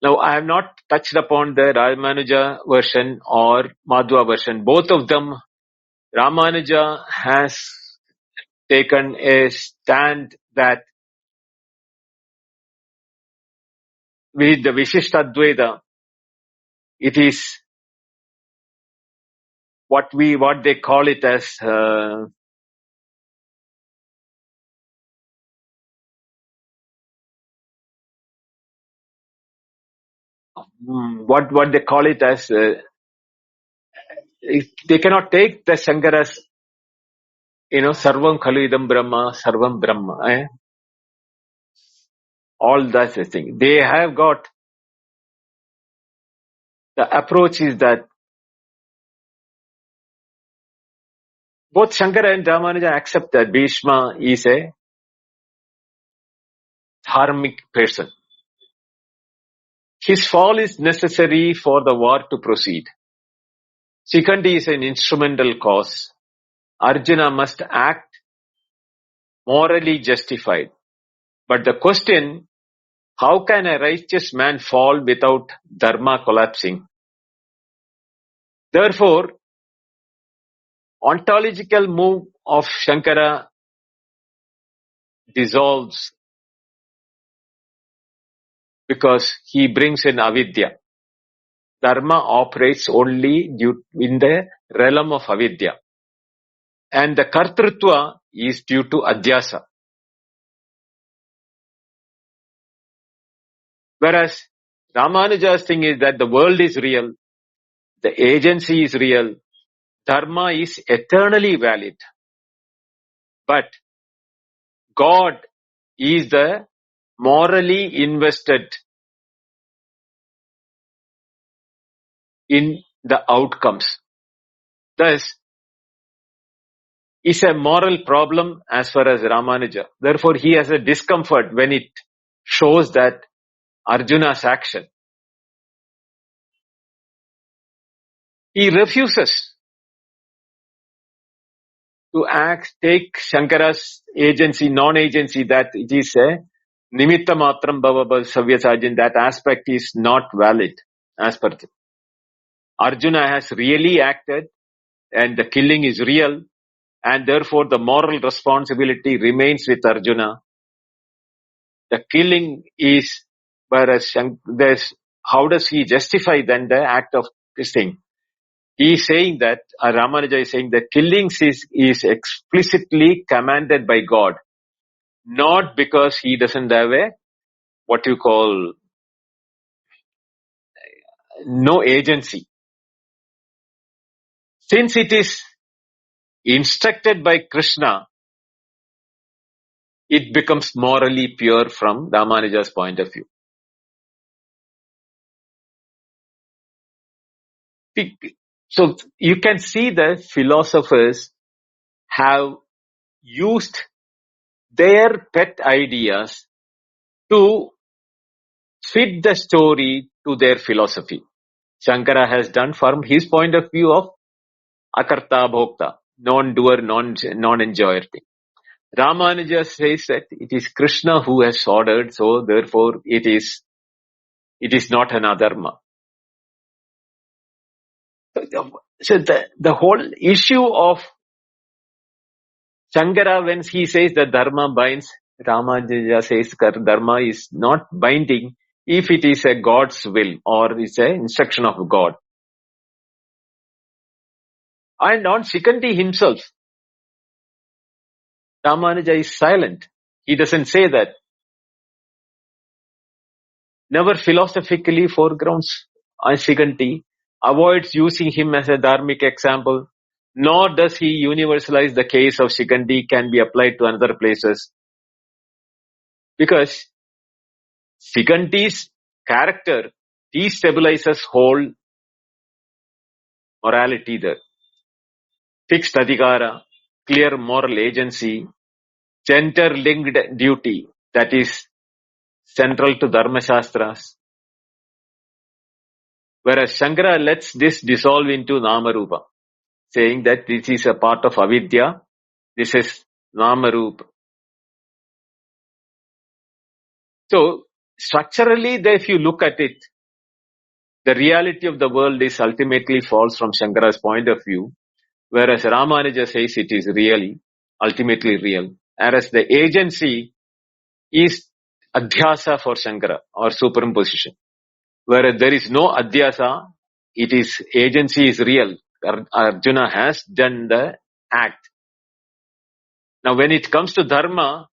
Now, I have not touched upon the Ramanuja version or Madhva version. Both of them, Ramanuja has taken a stand that with the Vishishtadvaita, it is what they call it as what they call it as they cannot take the Shankara's Sarvam Khalu Idam Brahma, Sarvam Brahma. All that's the thing. They have got the approach is that both Shankara and Ramanuja accept that Bhishma is a dharmic person. His fall is necessary for the war to proceed. Śikhaṇḍī is an instrumental cause. Arjuna must act morally justified. But the question, how can a righteous man fall without dharma collapsing? Therefore, ontological move of Shankara dissolves because he brings in avidya. Dharma operates only in the realm of avidya. And the kartrutva is due to adhyasa. Whereas Ramanuja's thing is that the world is real, the agency is real, dharma is eternally valid. But God is the morally invested in the outcomes. Thus, is a moral problem as far as Ramanuja. Therefore, he has a discomfort when it shows that Arjuna's action. He refuses to take Shankara's agency, non-agency, that it is a nimitta matram bhava savyasajin, that aspect is not valid as per him. Arjuna has really acted and the killing is real, and therefore the moral responsibility remains with Arjuna. The killing is, whereas how does he justify then the act of this thing? He is saying that, Ramanuja is saying that killings is explicitly commanded by God, not because he doesn't have no agency. Since it is instructed by Krishna, it becomes morally pure from Ramanuja's point of view. So you can see that philosophers have used their pet ideas to fit the story to their philosophy. Shankara has done from his point of view of akarta bhokta, non-doer, non-enjoyer thing. Ramanuja says that it is Krishna who has ordered, so therefore it is not an adharma. So the whole issue of Shankara, when he says that dharma binds, Ramanuja says that dharma is not binding if it is a God's will or is an instruction of God. And on Śikhaṇḍī himself, Ramanuja is silent. He doesn't say that. Never philosophically foregrounds on Śikhaṇḍī, avoids using him as a dharmic example, nor does he universalize the case of Śikhaṇḍī can be applied to other places. Because Śikhaṇḍī's character destabilizes whole morality there. Fixed adhikara, clear moral agency, gender-linked duty, that is central to Dharma Shastras. Whereas Shankara lets this dissolve into Nama-rupa, saying that this is a part of avidya, this is Nama-rupa. So, structurally, if you look at it, the reality of the world is ultimately false from Shankara's point of view, whereas Ramanuja says it is really, ultimately real. Whereas the agency is adhyasa for Shankara, or superimposition. Whereas there is no adhyasa, it is, agency is real. Arjuna has done the act. Now when it comes to dharma,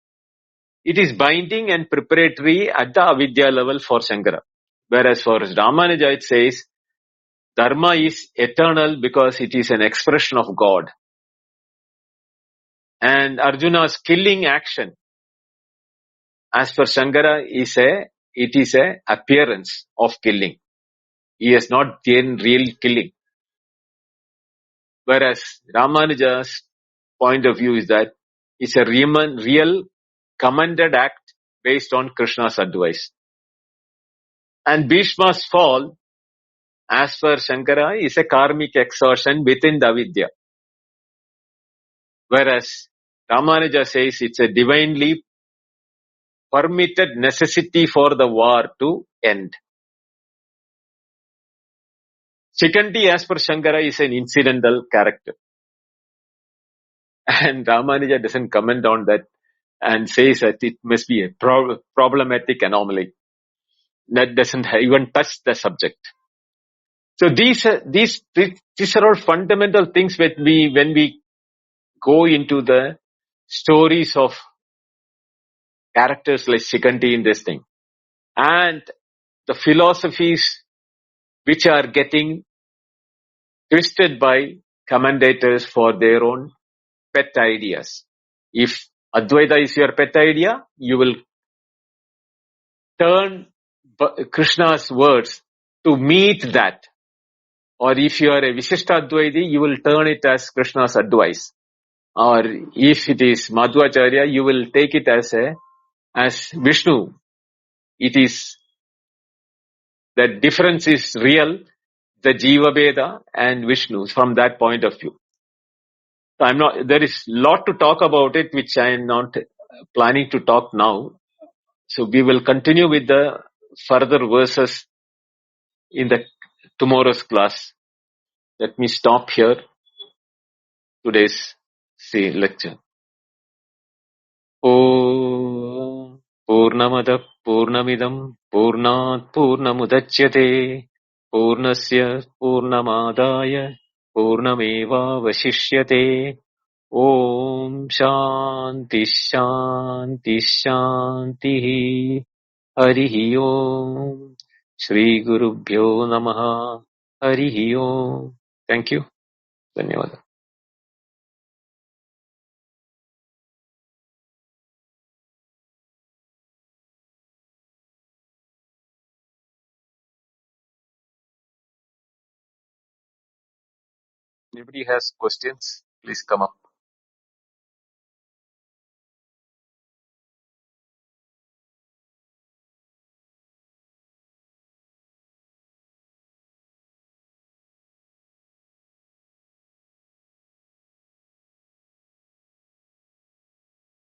it is binding and preparatory at the avidya level for Shankara. Whereas for Ramanuja it says, dharma is eternal because it is an expression of God. And Arjuna's killing action, as per Shankara, it is a appearance of killing. He has not done real killing. Whereas Ramanuja's point of view is that it's a real commended act based on Krishna's advice. And Bhishma's fall, as per Shankara, is a karmic exhaustion within the avidya. Whereas Ramanuja says it's a divinely permitted necessity for the war to end. Śikhaṇḍī, as per Shankara, is an incidental character. And Ramanuja doesn't comment on that and says that it must be a problematic anomaly. That doesn't even touch the subject. So these are all fundamental things when we go into the stories of characters like Śikhaṇḍī in this thing. And the philosophies which are getting twisted by commentators for their own pet ideas. If Advaita is your pet idea, you will turn Krishna's words to meet that. Or if you are a Vishishta Advaiti, you will turn it as Krishna's advice. Or if it is Madhvacharya, you will take it as Vishnu. It is, the difference is real, the Jiva Veda and Vishnu from that point of view. So there is a lot to talk about it, which I am not planning to talk now. So we will continue with the further verses in the tomorrow's class. Let me stop here today's lecture. Om Purnamada Purnamidam Purnat Purnamudachyate Purnasya Purnamadaya Purnameva Vashishyate. Om Shanti Shanti Shanti. Harihi Om. Shri Gurubhyo Namaha. Harihi Om. Thank you. Dhanyawad. Anybody has questions? Please come up.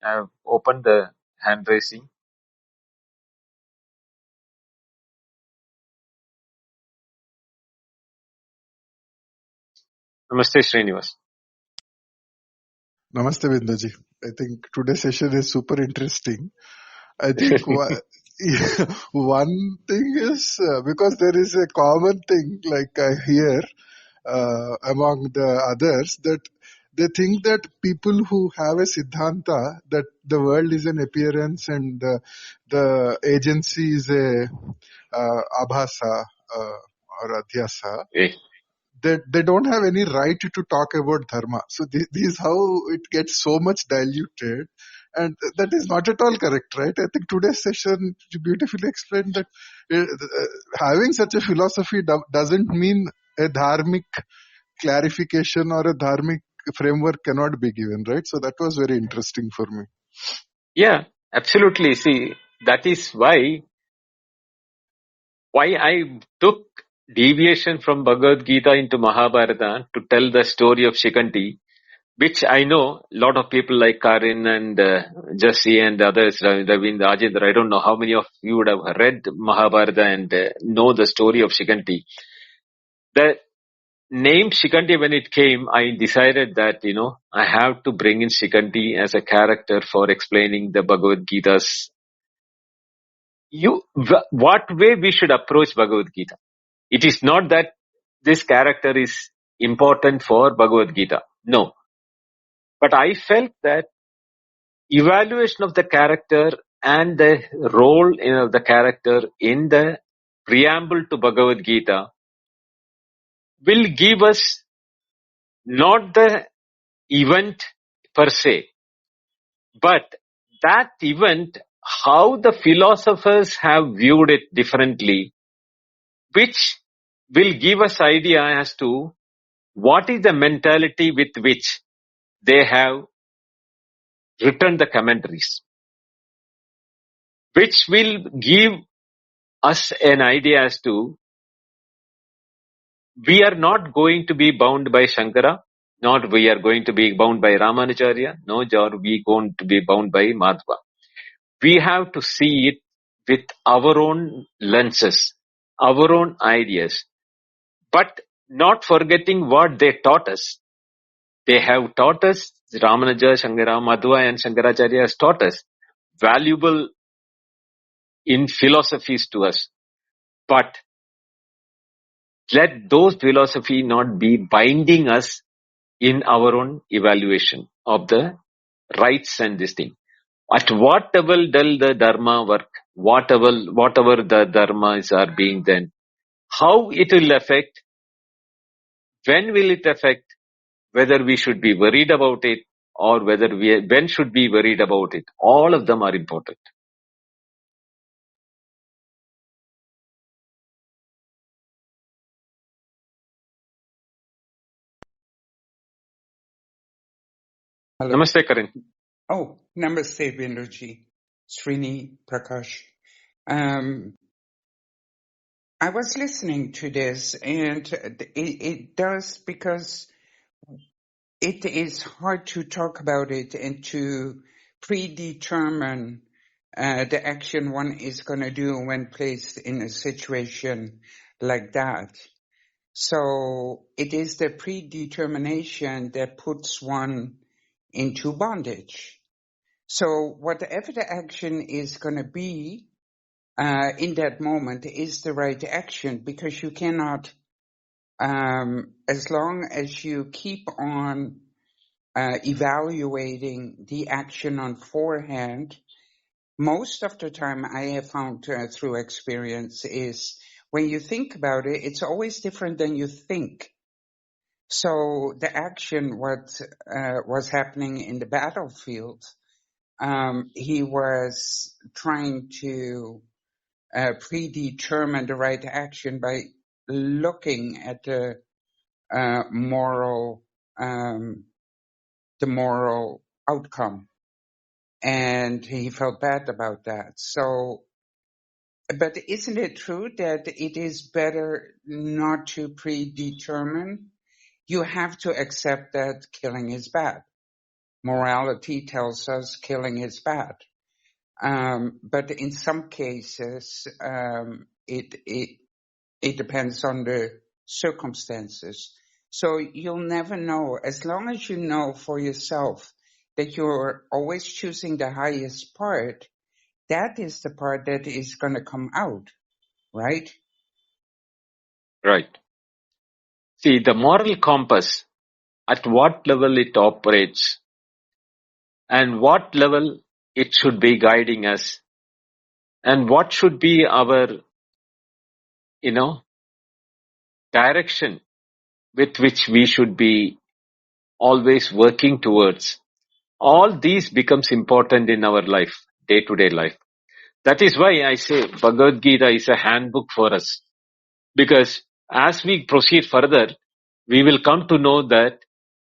I have opened the hand raising. Namaste, Srinivas. Namaste, Binduji. I think today's session is super interesting. I think one thing is, because there is a common thing, like I hear among the others, that they think that people who have a Siddhanta, that the world is an appearance and the agency is a abhasa or adhyasa, they don't have any right to talk about dharma. So this is how it gets so much diluted. And that is not at all correct, right? I think today's session beautifully explained that having such a philosophy doesn't mean a dharmic clarification or a dharmic framework cannot be given, right? So that was very interesting for me. Yeah, absolutely. See, that is why I took deviation from Bhagavad Gita into Mahābhārata to tell the story of Śikhaṇḍī, which I know a lot of people like Karin and Jesse and others, Ravindra, Ajendra, I don't know how many of you would have read Mahābhārata and know the story of Śikhaṇḍī. The name Śikhaṇḍī, when it came, I decided that, I have to bring in Śikhaṇḍī as a character for explaining the Bhagavad Gita's what way we should approach Bhagavad Gita. It is not that this character is important for Bhagavad Gita. No. But I felt that evaluation of the character and the role of the character in the preamble to Bhagavad Gita will give us not the event per se, but that event, how the philosophers have viewed it differently, which will give us idea as to what is the mentality with which they have written the commentaries, which will give us an idea as to we are not going to be bound by Shankara, not we are going to be bound by Ramanujacharya, no, or we going to be bound by Madhva. We have to see it with our own lenses, our own ideas, but not forgetting what they taught us. They have taught us, Ramanuja, Shankara, Madhva and Shankaracharya has taught us valuable in philosophies to us. But let those philosophy not be binding us in our own evaluation of the rights and this thing. At what level does the dharma work? Whatever the dharmas are being done, how it will affect, when will it affect, whether we should be worried about it or when should we be worried about it. All of them are important. Hello. Namaste, Karin. Oh, namaste, Binduji. Srini Prakash. I was listening to this, and it does, because it is hard to talk about it and to predetermine the action one is going to do when placed in a situation like that. So it is the predetermination that puts one into bondage. So whatever the action is going to be in that moment is the right action, because you cannot, as long as you keep on evaluating the action on forehand, most of the time I have found through experience is when you think about it, it's always different than you think. So the action, what was happening in the battlefield, he was trying to predetermine the right action by looking at the moral outcome, and he felt bad about that. So, but isn't it true that it is better not to predetermine? You have to accept that killing is bad. Morality tells us killing is bad. But in some cases, it depends on the circumstances. So you'll never know. As long as you know for yourself that you're always choosing the highest part, that is the part that is going to come out, right? Right. See, the moral compass, at what level it operates and what level it should be guiding us and what should be our, direction with which we should be always working towards. All these becomes important in our life, day-to-day life. That is why I say Bhagavad Gita is a handbook for us. Because as we proceed further, we will come to know that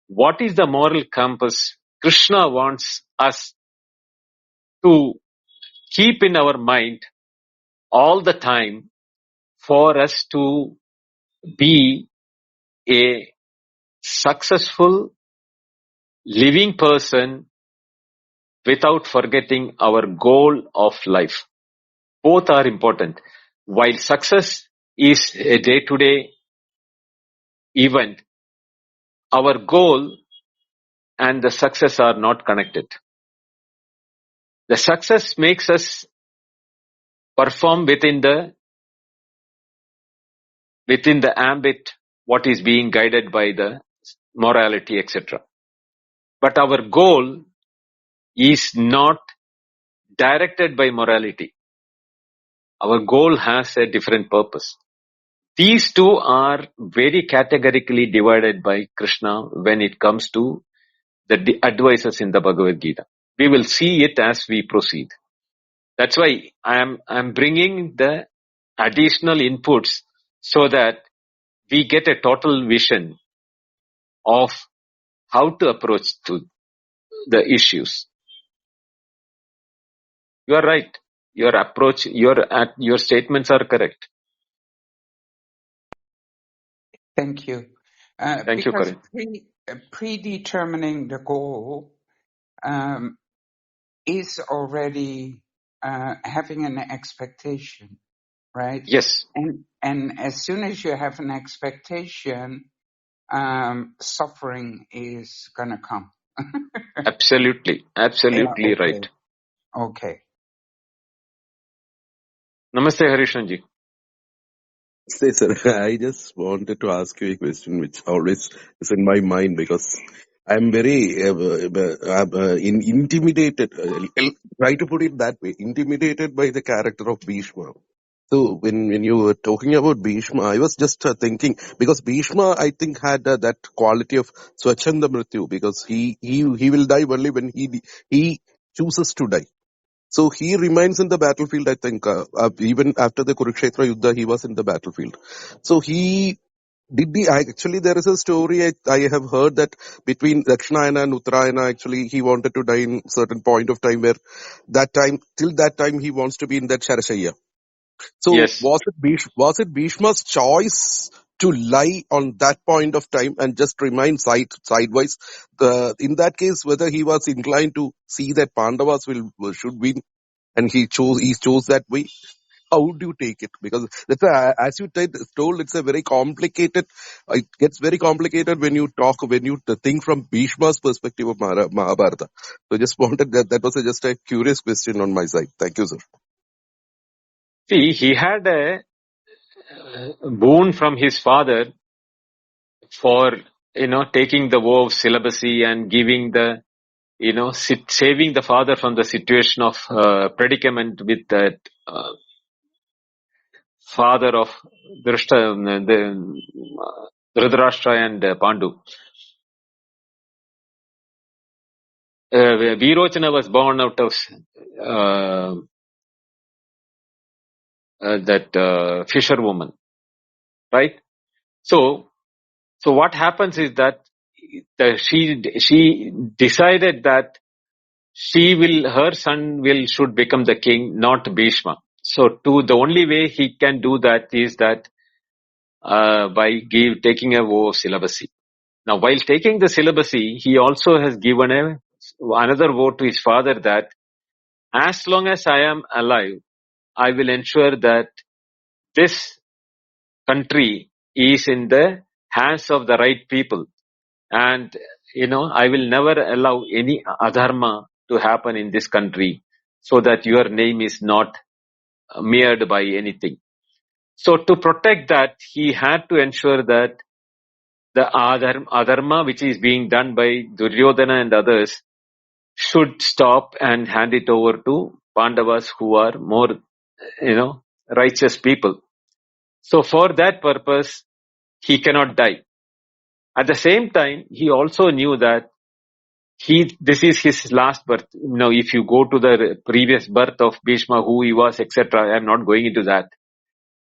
what is the moral compass Krishna wants us to keep in our mind all the time for us to be a successful living person without forgetting our goal of life. Both are important. While success is a day-to-day event, our goal and the success are not connected. The success makes us perform within the ambit what is being guided by the morality, etc. But our goal is not directed by morality. Our goal has a different purpose. These two are very categorically divided by Krishna when it comes to the advices in the Bhagavad Gita. We will see it as we proceed. That's why I'm bringing the additional inputs so that we get a total vision of how to approach to the issues. You are right. Your approach, your statements are correct. Thank you. Thank you, Because Karan. predetermining the goal is already having an expectation, right? Yes. And as soon as you have an expectation, suffering is gonna come. Absolutely. Absolutely Yeah, okay. right. Okay. Namaste, Harishanji. Say, sir, I just wanted to ask you a question which always is in my mind because I'm very intimidated, try to put it that way, intimidated by the character of Bhishma. So when you were talking about Bhishma, I was just thinking, because Bhishma, I think, had that quality of Swachanda Mrityu, because he will die only when he chooses to die. So he remains in the battlefield, I think, even after the Kurukshetra Yuddha, he was in the battlefield. So actually there is a story I have heard that between Dakshinayana and Uttarayana, actually he wanted to die in certain point of time where till that time he wants to be in that Sharashaya. So Yes. was it Bhishma's choice to lie on that point of time and just remain sideways? In that case, whether he was inclined to see that Pandavas should win, and he chose that way. How would you take it? Because as you told, it's a very complicated. It gets very complicated when you think from Bhishma's perspective of Mahābhārata. So just wanted that was just a curious question on my side. Thank you, sir. See, he had a boon from his father for, taking the vow of celibacy and giving the, saving the father from the situation of predicament with that father of Dhritarashtra and Pandu. Virochana was born out of that fisherwoman, right? So what happens is that she decided that her son should become the king, not Bhishma. So the only way he can do that is that by taking a vow of celibacy. Now, while taking the celibacy, he also has given another vow to his father that as long as I am alive, I will ensure that this country is in the hands of the right people. And, I will never allow any adharma to happen in this country so that your name is not mirrored by anything. So to protect that, he had to ensure that the adharma which is being done by Duryodhana and others should stop and hand it over to Pandavas who are more, righteous people. So for that purpose, he cannot die. At the same time, he also knew that this is his last birth. If you go to the previous birth of Bhishma, who he was, etc., I am not going into that.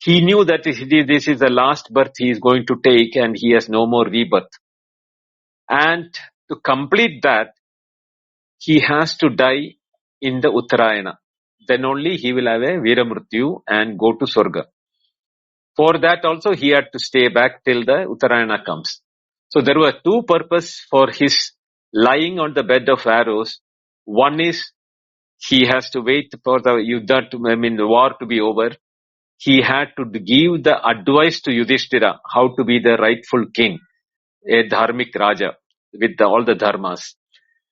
He knew that this is the last birth he is going to take and he has no more rebirth. And to complete that, he has to die in the Uttarayana. Then only he will have a Veeramrityu and go to Swarga. For that also he had to stay back till the Uttarayana comes. So there were two purposes for his lying on the bed of arrows. One is he has to wait for the war to be over. He had to give the advice to Yudhishthira how to be the rightful king, a dharmic Raja with all the dharmas.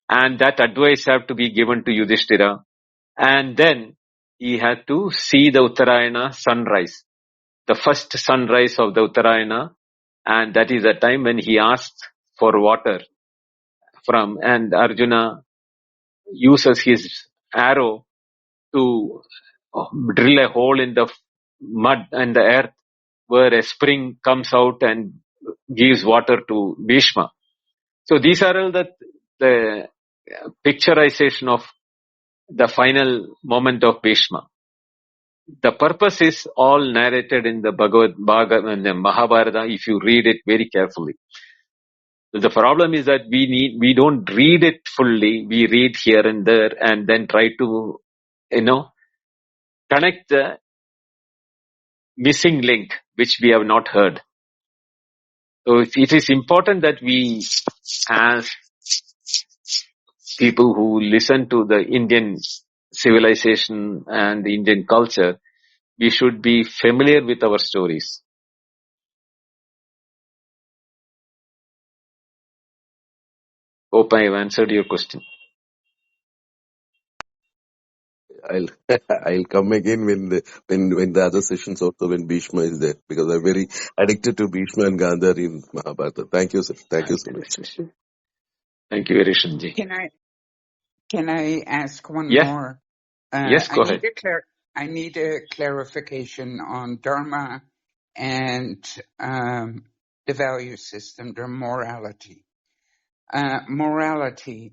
And that advice had to be given to Yudhishthira. And then he had to see the Uttarayana sunrise, the first sunrise of the Uttarayana. And that is the time when he asked for water and Arjuna uses his arrow to drill a hole in the mud and the earth where a spring comes out and gives water to Bhishma. So these are all the picturization of the final moment of Bhishma. The purpose is all narrated in the Bhagavad and the Mahābhārata if you read it very carefully. The problem is that we don't read it fully. We read here and there and then try to, connect the missing link which we have not heard. So it is important that we, as people who listen to the Indian civilization and the Indian culture, we should be familiar with our stories. Hope I have answered your question. I'll come again when the other sessions also when Bhishma is there, because I'm very addicted to Bhishma and Gandhar in Mahābhārata. Thank you, sir. Thank you so much. Thank you, Rishanji. Can I ask one Yeah. more? Yes, go ahead. I need a clarification on dharma and the value system, the morality. Morality,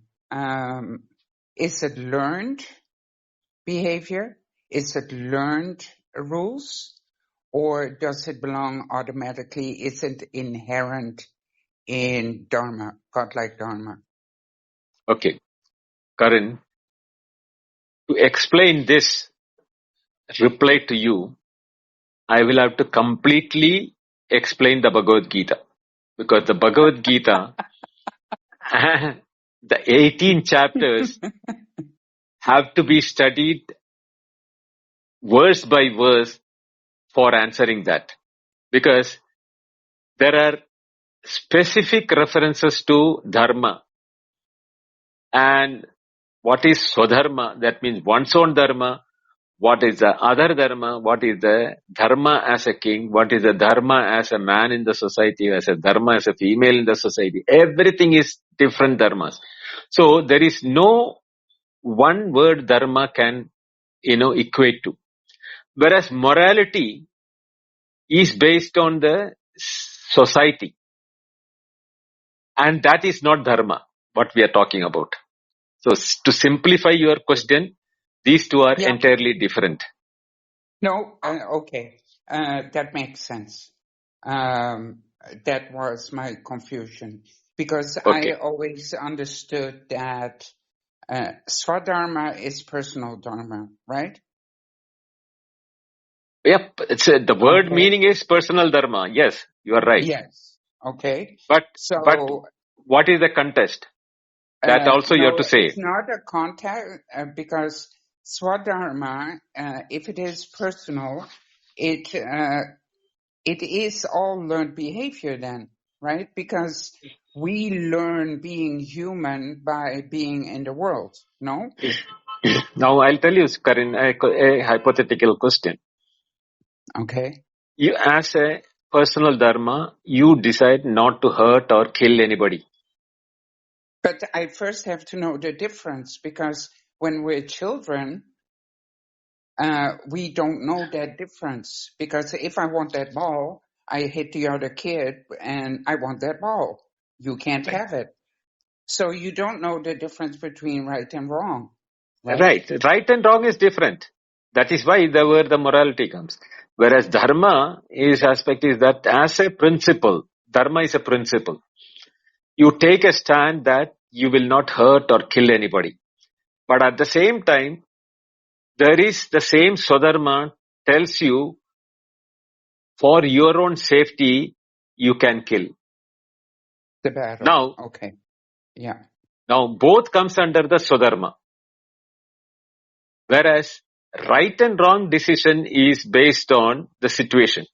is it learned behavior? Is it learned rules? Or does it belong automatically? Is it inherent in dharma, godlike dharma? Okay. Karan, to explain this reply to you, I will have to completely explain the Bhagavad Gita. Because the Bhagavad Gita, the 18 chapters have to be studied verse by verse for answering that. Because there are specific references to dharma. And what is swadharma? That means one's own dharma. What is the other dharma? What is the dharma as a king? What is the dharma as a man in the society? As a dharma as a female in the society? Everything is different dharmas. So there is no one word dharma can, equate to. Whereas morality is based on the society. And that is not dharma, what we are talking about. So to simplify your question, these two are entirely different. No, okay. That makes sense. That was my confusion. Because Okay. I always understood that swadharma is personal dharma, right? Yep, the word meaning is personal dharma. Yes, you are right. Yes. Okay. But what is the context? That also you have to say. It's not a context because swadharma, if it is personal, it is all learned behavior then, right? Because we learn being human by being in the world, no? Now I'll tell you, Karin, a hypothetical question. Okay. You, as a personal dharma, you decide not to hurt or kill anybody. But I first have to know the difference, because when we're children, we don't know that difference. Because if I want that ball, I hit the other kid and I want that ball. You can't have it. So you don't know the difference between right and wrong. Right. Right and wrong is different. That is why where the morality comes. Whereas dharma aspect is that as a principle, dharma is a principle. You take a stand that you will not hurt or kill anybody. But at the same time, there is the same swadharma tells you for your own safety, you can kill. The battle. Now, okay. Yeah. Now, both comes under the Swadharma. Whereas, right and wrong decision is based on the situation.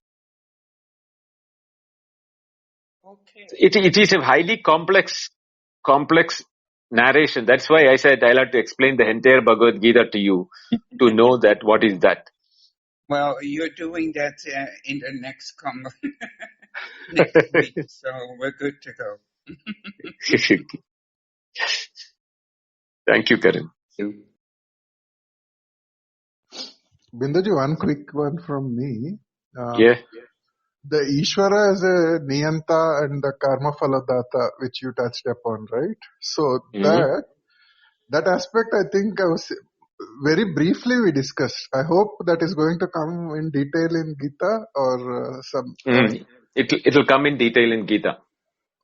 Okay. It is a highly complex narration. That's why I said I'll have to explain the entire Bhagavad Gita to you to know that what is that. Well, you're doing that in the next next week, so we're good to go. Thank you, Karan. Binduji, one quick one from me. Yeah. The Ishvara is a Niyanta and the Karma Phaladata, which you touched upon, right? So that aspect, I think I was very briefly we discussed. I hope that is going to come in detail in Gita or some. It'll come in detail in Gita.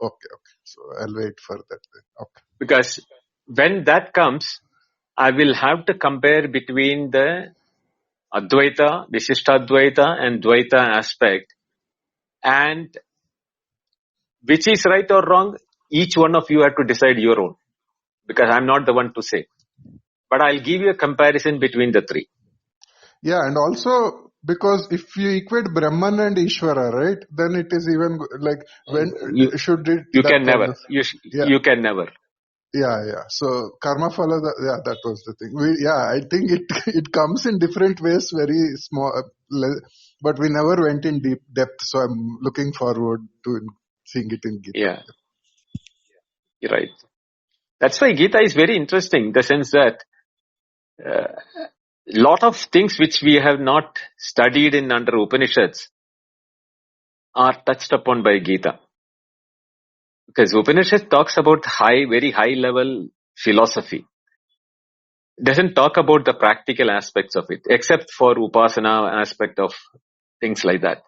Okay. So I'll wait for that then. Okay. Because when that comes, I will have to compare between the Advaita, Vishishtadvaita and Dvaita aspect, and which is right or wrong, each one of you have to decide your own, because I'm not the one to say. But I'll give you a comparison between the three. Yeah, and also because if you equate Brahman and Ishvara, right, then it is even like when should it? You can never. You can never. Yeah. So karma phala, that was the thing. I think it comes in different ways, very small, but we never went in deep depth. So I'm looking forward to seeing it in Gita. Yeah, you're right. That's why Gita is very interesting, in the sense that lot of things which we have not studied in under Upanishads are touched upon by Gita. Because Upanishad talks about very high level philosophy. It doesn't talk about the practical aspects of it, except for Upasana aspect of things like that.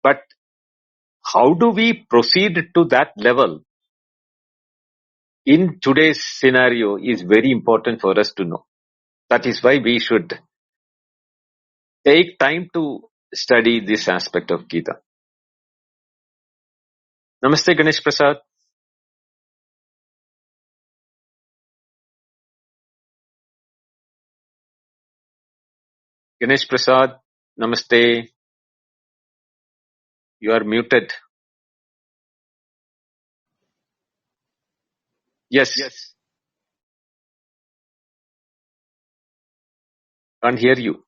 But how do we proceed to that level in today's scenario is very important for us to know. That is why we should take time to study this aspect of Gita. Namaste, Ganesh Prasad. Ganesh Prasad, namaste. You are muted. Yes. Can't hear you.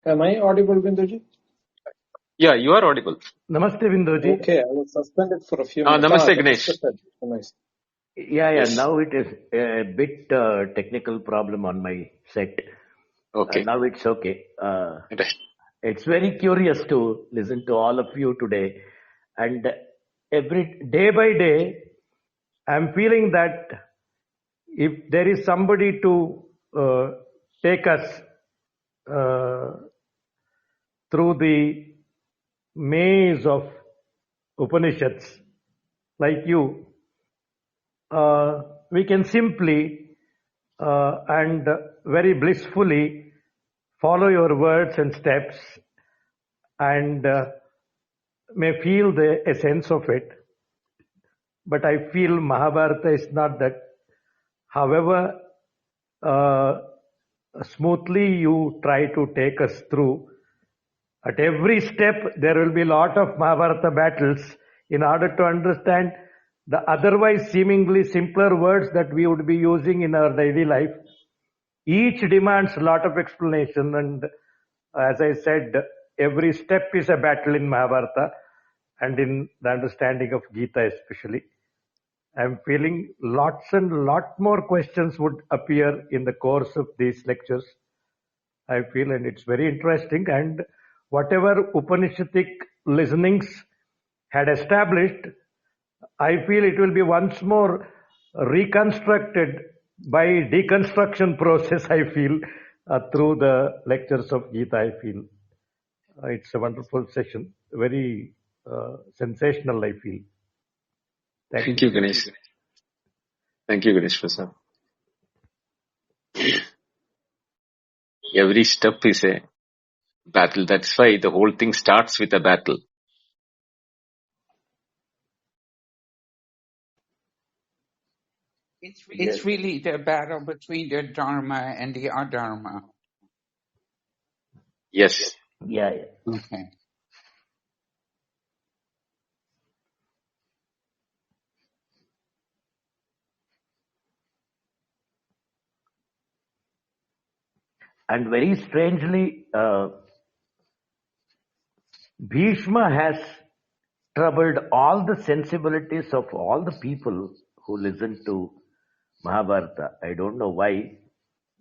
Am I audible, Binduji? Yeah, you are audible. Namaste, Binduji. Okay, I was suspended for a few minutes. Namaste, Ganesh. Nice. Yeah. Yes. Now it is a bit technical problem on my set. Okay. Now it's okay. Right. It's very curious to listen to all of you today. And every day by day, I'm feeling that if there is somebody to take us through the maze of Upanishads, like you, we can simply and very blissfully follow your words and steps and may feel the essence of it. But I feel Mahābhārata is not that. However smoothly you try to take us through, at every step there will be a lot of Mahābhārata battles in order to understand the otherwise seemingly simpler words that we would be using in our daily life. Each demands a lot of explanation, and as I said, every step is a battle in Mahābhārata and in the understanding of Gita especially. I'm feeling lots and lot more questions would appear in the course of these lectures. I feel, and it's very interesting, and whatever Upanishadic listenings had established, I feel it will be once more reconstructed by deconstruction process, I feel, through the lectures of Gita, I feel. It's a wonderful session, very sensational, I feel. Thank you, Ganesh. Thank you, Ganesh Prasad. Every step is a battle. That's why the whole thing starts with a battle. It's really the battle between the dharma and the adharma. Yes. Yeah. Okay. And very strangely, Bhishma has troubled all the sensibilities of all the people who listen to Mahābhārata. I don't know why.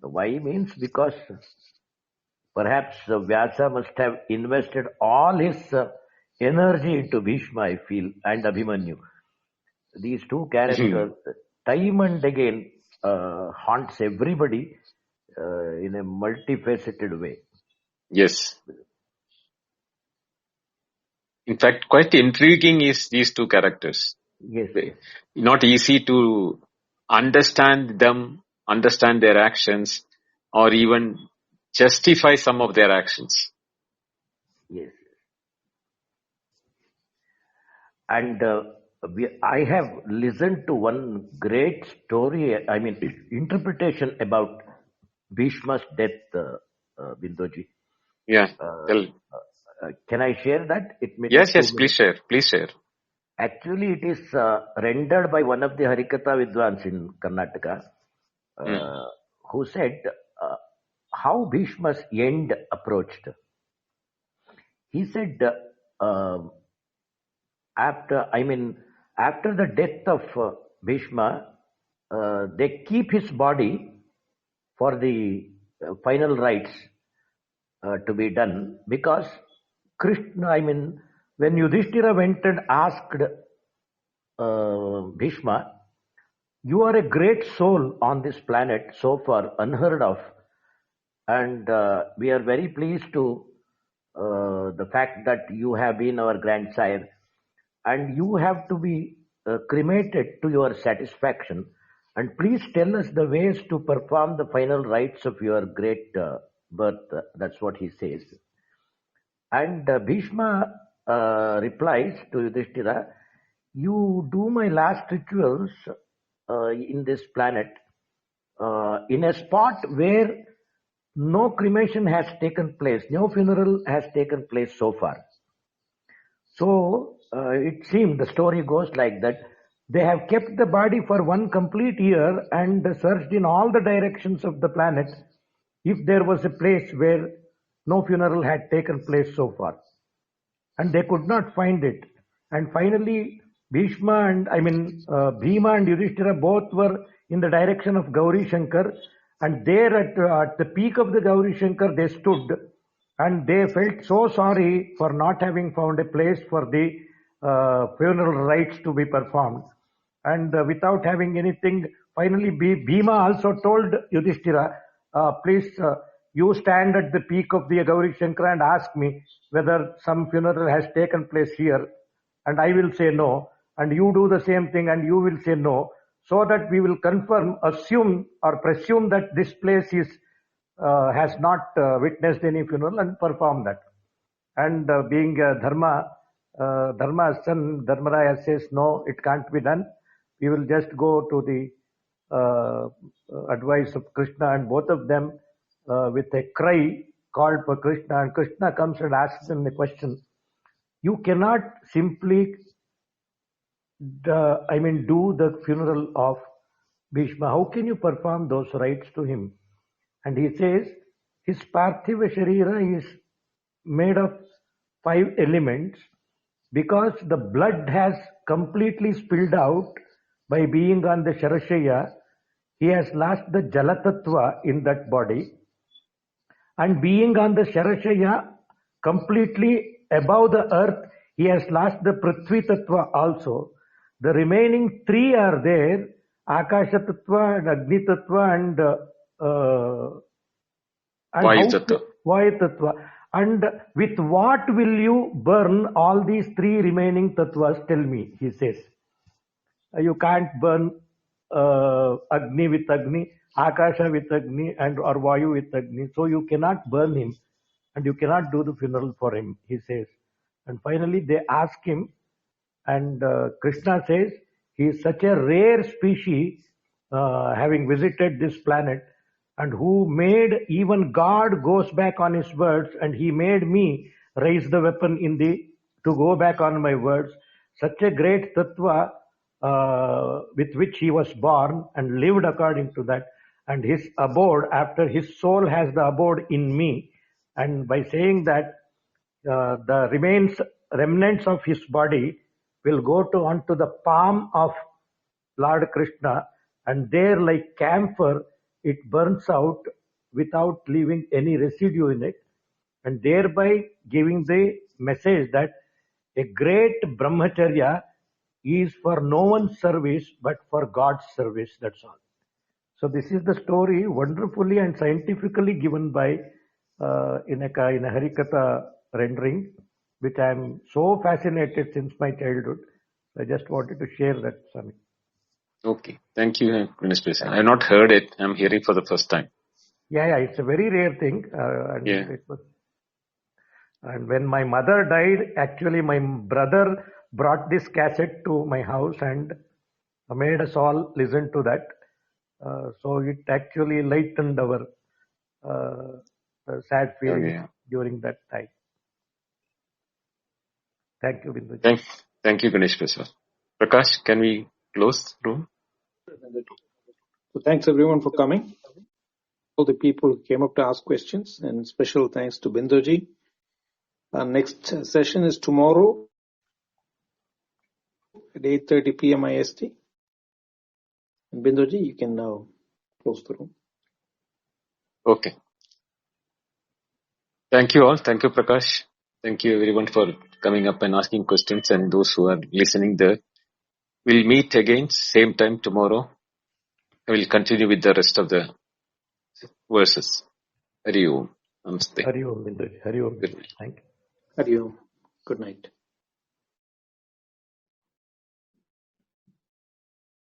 Why means because perhaps Vyasa must have invested all his energy into Bhishma, I feel, and Abhimanyu. These two characters, time and again, haunts everybody in a multifaceted way. Yes. In fact, quite intriguing is these two characters. Yes. Not easy to understand them, understand their actions, or even justify some of their actions. Yes. And I have listened to one great story, interpretation about Bhishma's death, Bindoji. Yeah. Can I share that? It may Yes, take 2 yes, minutes. please share. Actually, it is rendered by one of the Harikatha Vidwans in Karnataka, who said how Bhishma's end approached. He said, after the death of Bhishma, they keep his body for the final rites to be done, because Krishna, when Yudhishthira went and asked Bhishma, you are a great soul on this planet, so far unheard of, and we are very pleased to the fact that you have been our grandsire, and you have to be cremated to your satisfaction, and please tell us the ways to perform the final rites of your great birth. That's what he says. And Bhishma replies to Yudhishthira, you do my last rituals in this planet in a spot where no cremation has taken place, no funeral has taken place so far. So it seemed, the story goes like that, they have kept the body for 1 complete year and searched in all the directions of the planet if there was a place where no funeral had taken place so far. And they could not find it. And finally, Bhima and Yudhishthira both were in the direction of Gauri Shankar, and there at the peak of the Gauri Shankar they stood, and they felt so sorry for not having found a place for the funeral rites to be performed. And without having anything, finally Bhima also told Yudhishthira, please you stand at the peak of the Gauri Shankar and ask me whether some funeral has taken place here, and I will say no, and you do the same thing and you will say no, so that we will confirm, assume or presume that this place is has not witnessed any funeral, and perform that. And being Dharma's son, Dharmaraya says, no, it can't be done. We will just go to the advice of Krishna, and both of them with a cry called for Krishna, and Krishna comes and asks them a question. You cannot simply do the funeral of Bhishma. How can you perform those rites to him? And he says his Parthiva Sharira is made of 5 elements, because the blood has completely spilled out by being on the Sharashaya. He has lost the Jalatattva in that body, and being on the Sharashaya completely above the earth, he has lost the Prithvi Tattva also. The remaining 3 are there, Akasha Tattva and Agni Tattva and Vayu Tattva. And with what will you burn all these 3 remaining tattvas? Tell me, he says. You can't burn Agni with Agni, Akasha with Agni, or Vayu with Agni. So you cannot burn him and you cannot do the funeral for him, he says. And finally they ask him, and Krishna says, he is such a rare species, having visited this planet, and who made even God goes back on his words, and he made me raise the weapon to go back on my words. Such a great tattva with which he was born and lived according to that. And his abode, after his soul has the abode in me. And by saying that, the remnants of his body will go onto the palm of Lord Krishna, and there, like camphor, it burns out without leaving any residue in it, and thereby giving the message that a great brahmacharya is for no one's service but for God's service. That's all. So this is the story, wonderfully and scientifically given by in a Harikatha rendering, which I am so fascinated since my childhood. I just wanted to share that, Swami. Okay. Thank you, Minister. I have not heard it. I'm hearing for the first time. Yeah, it's a very rare thing. And when my mother died, actually my brother brought this cassette to my house and made us all listen to that. So it actually lightened our sad feelings during that time. Thank you, Bindu. Thank you, Ganesh Prasad. Prakash, can we close the room? So thanks everyone for coming. All the people who came up to ask questions, and special thanks to Binduji. Our next session is tomorrow at 8:30 p.m. IST. And Binduji, you can now close the room. Okay. Thank you all. Thank you, Prakash. Thank you everyone for coming up and asking questions, and those who are listening there. We'll meet again same time tomorrow. We'll continue with the rest of the verses. Hari Om. Namaste. Hari Om, Bindu. Hari Om. Thank you. Hari Om. Good night.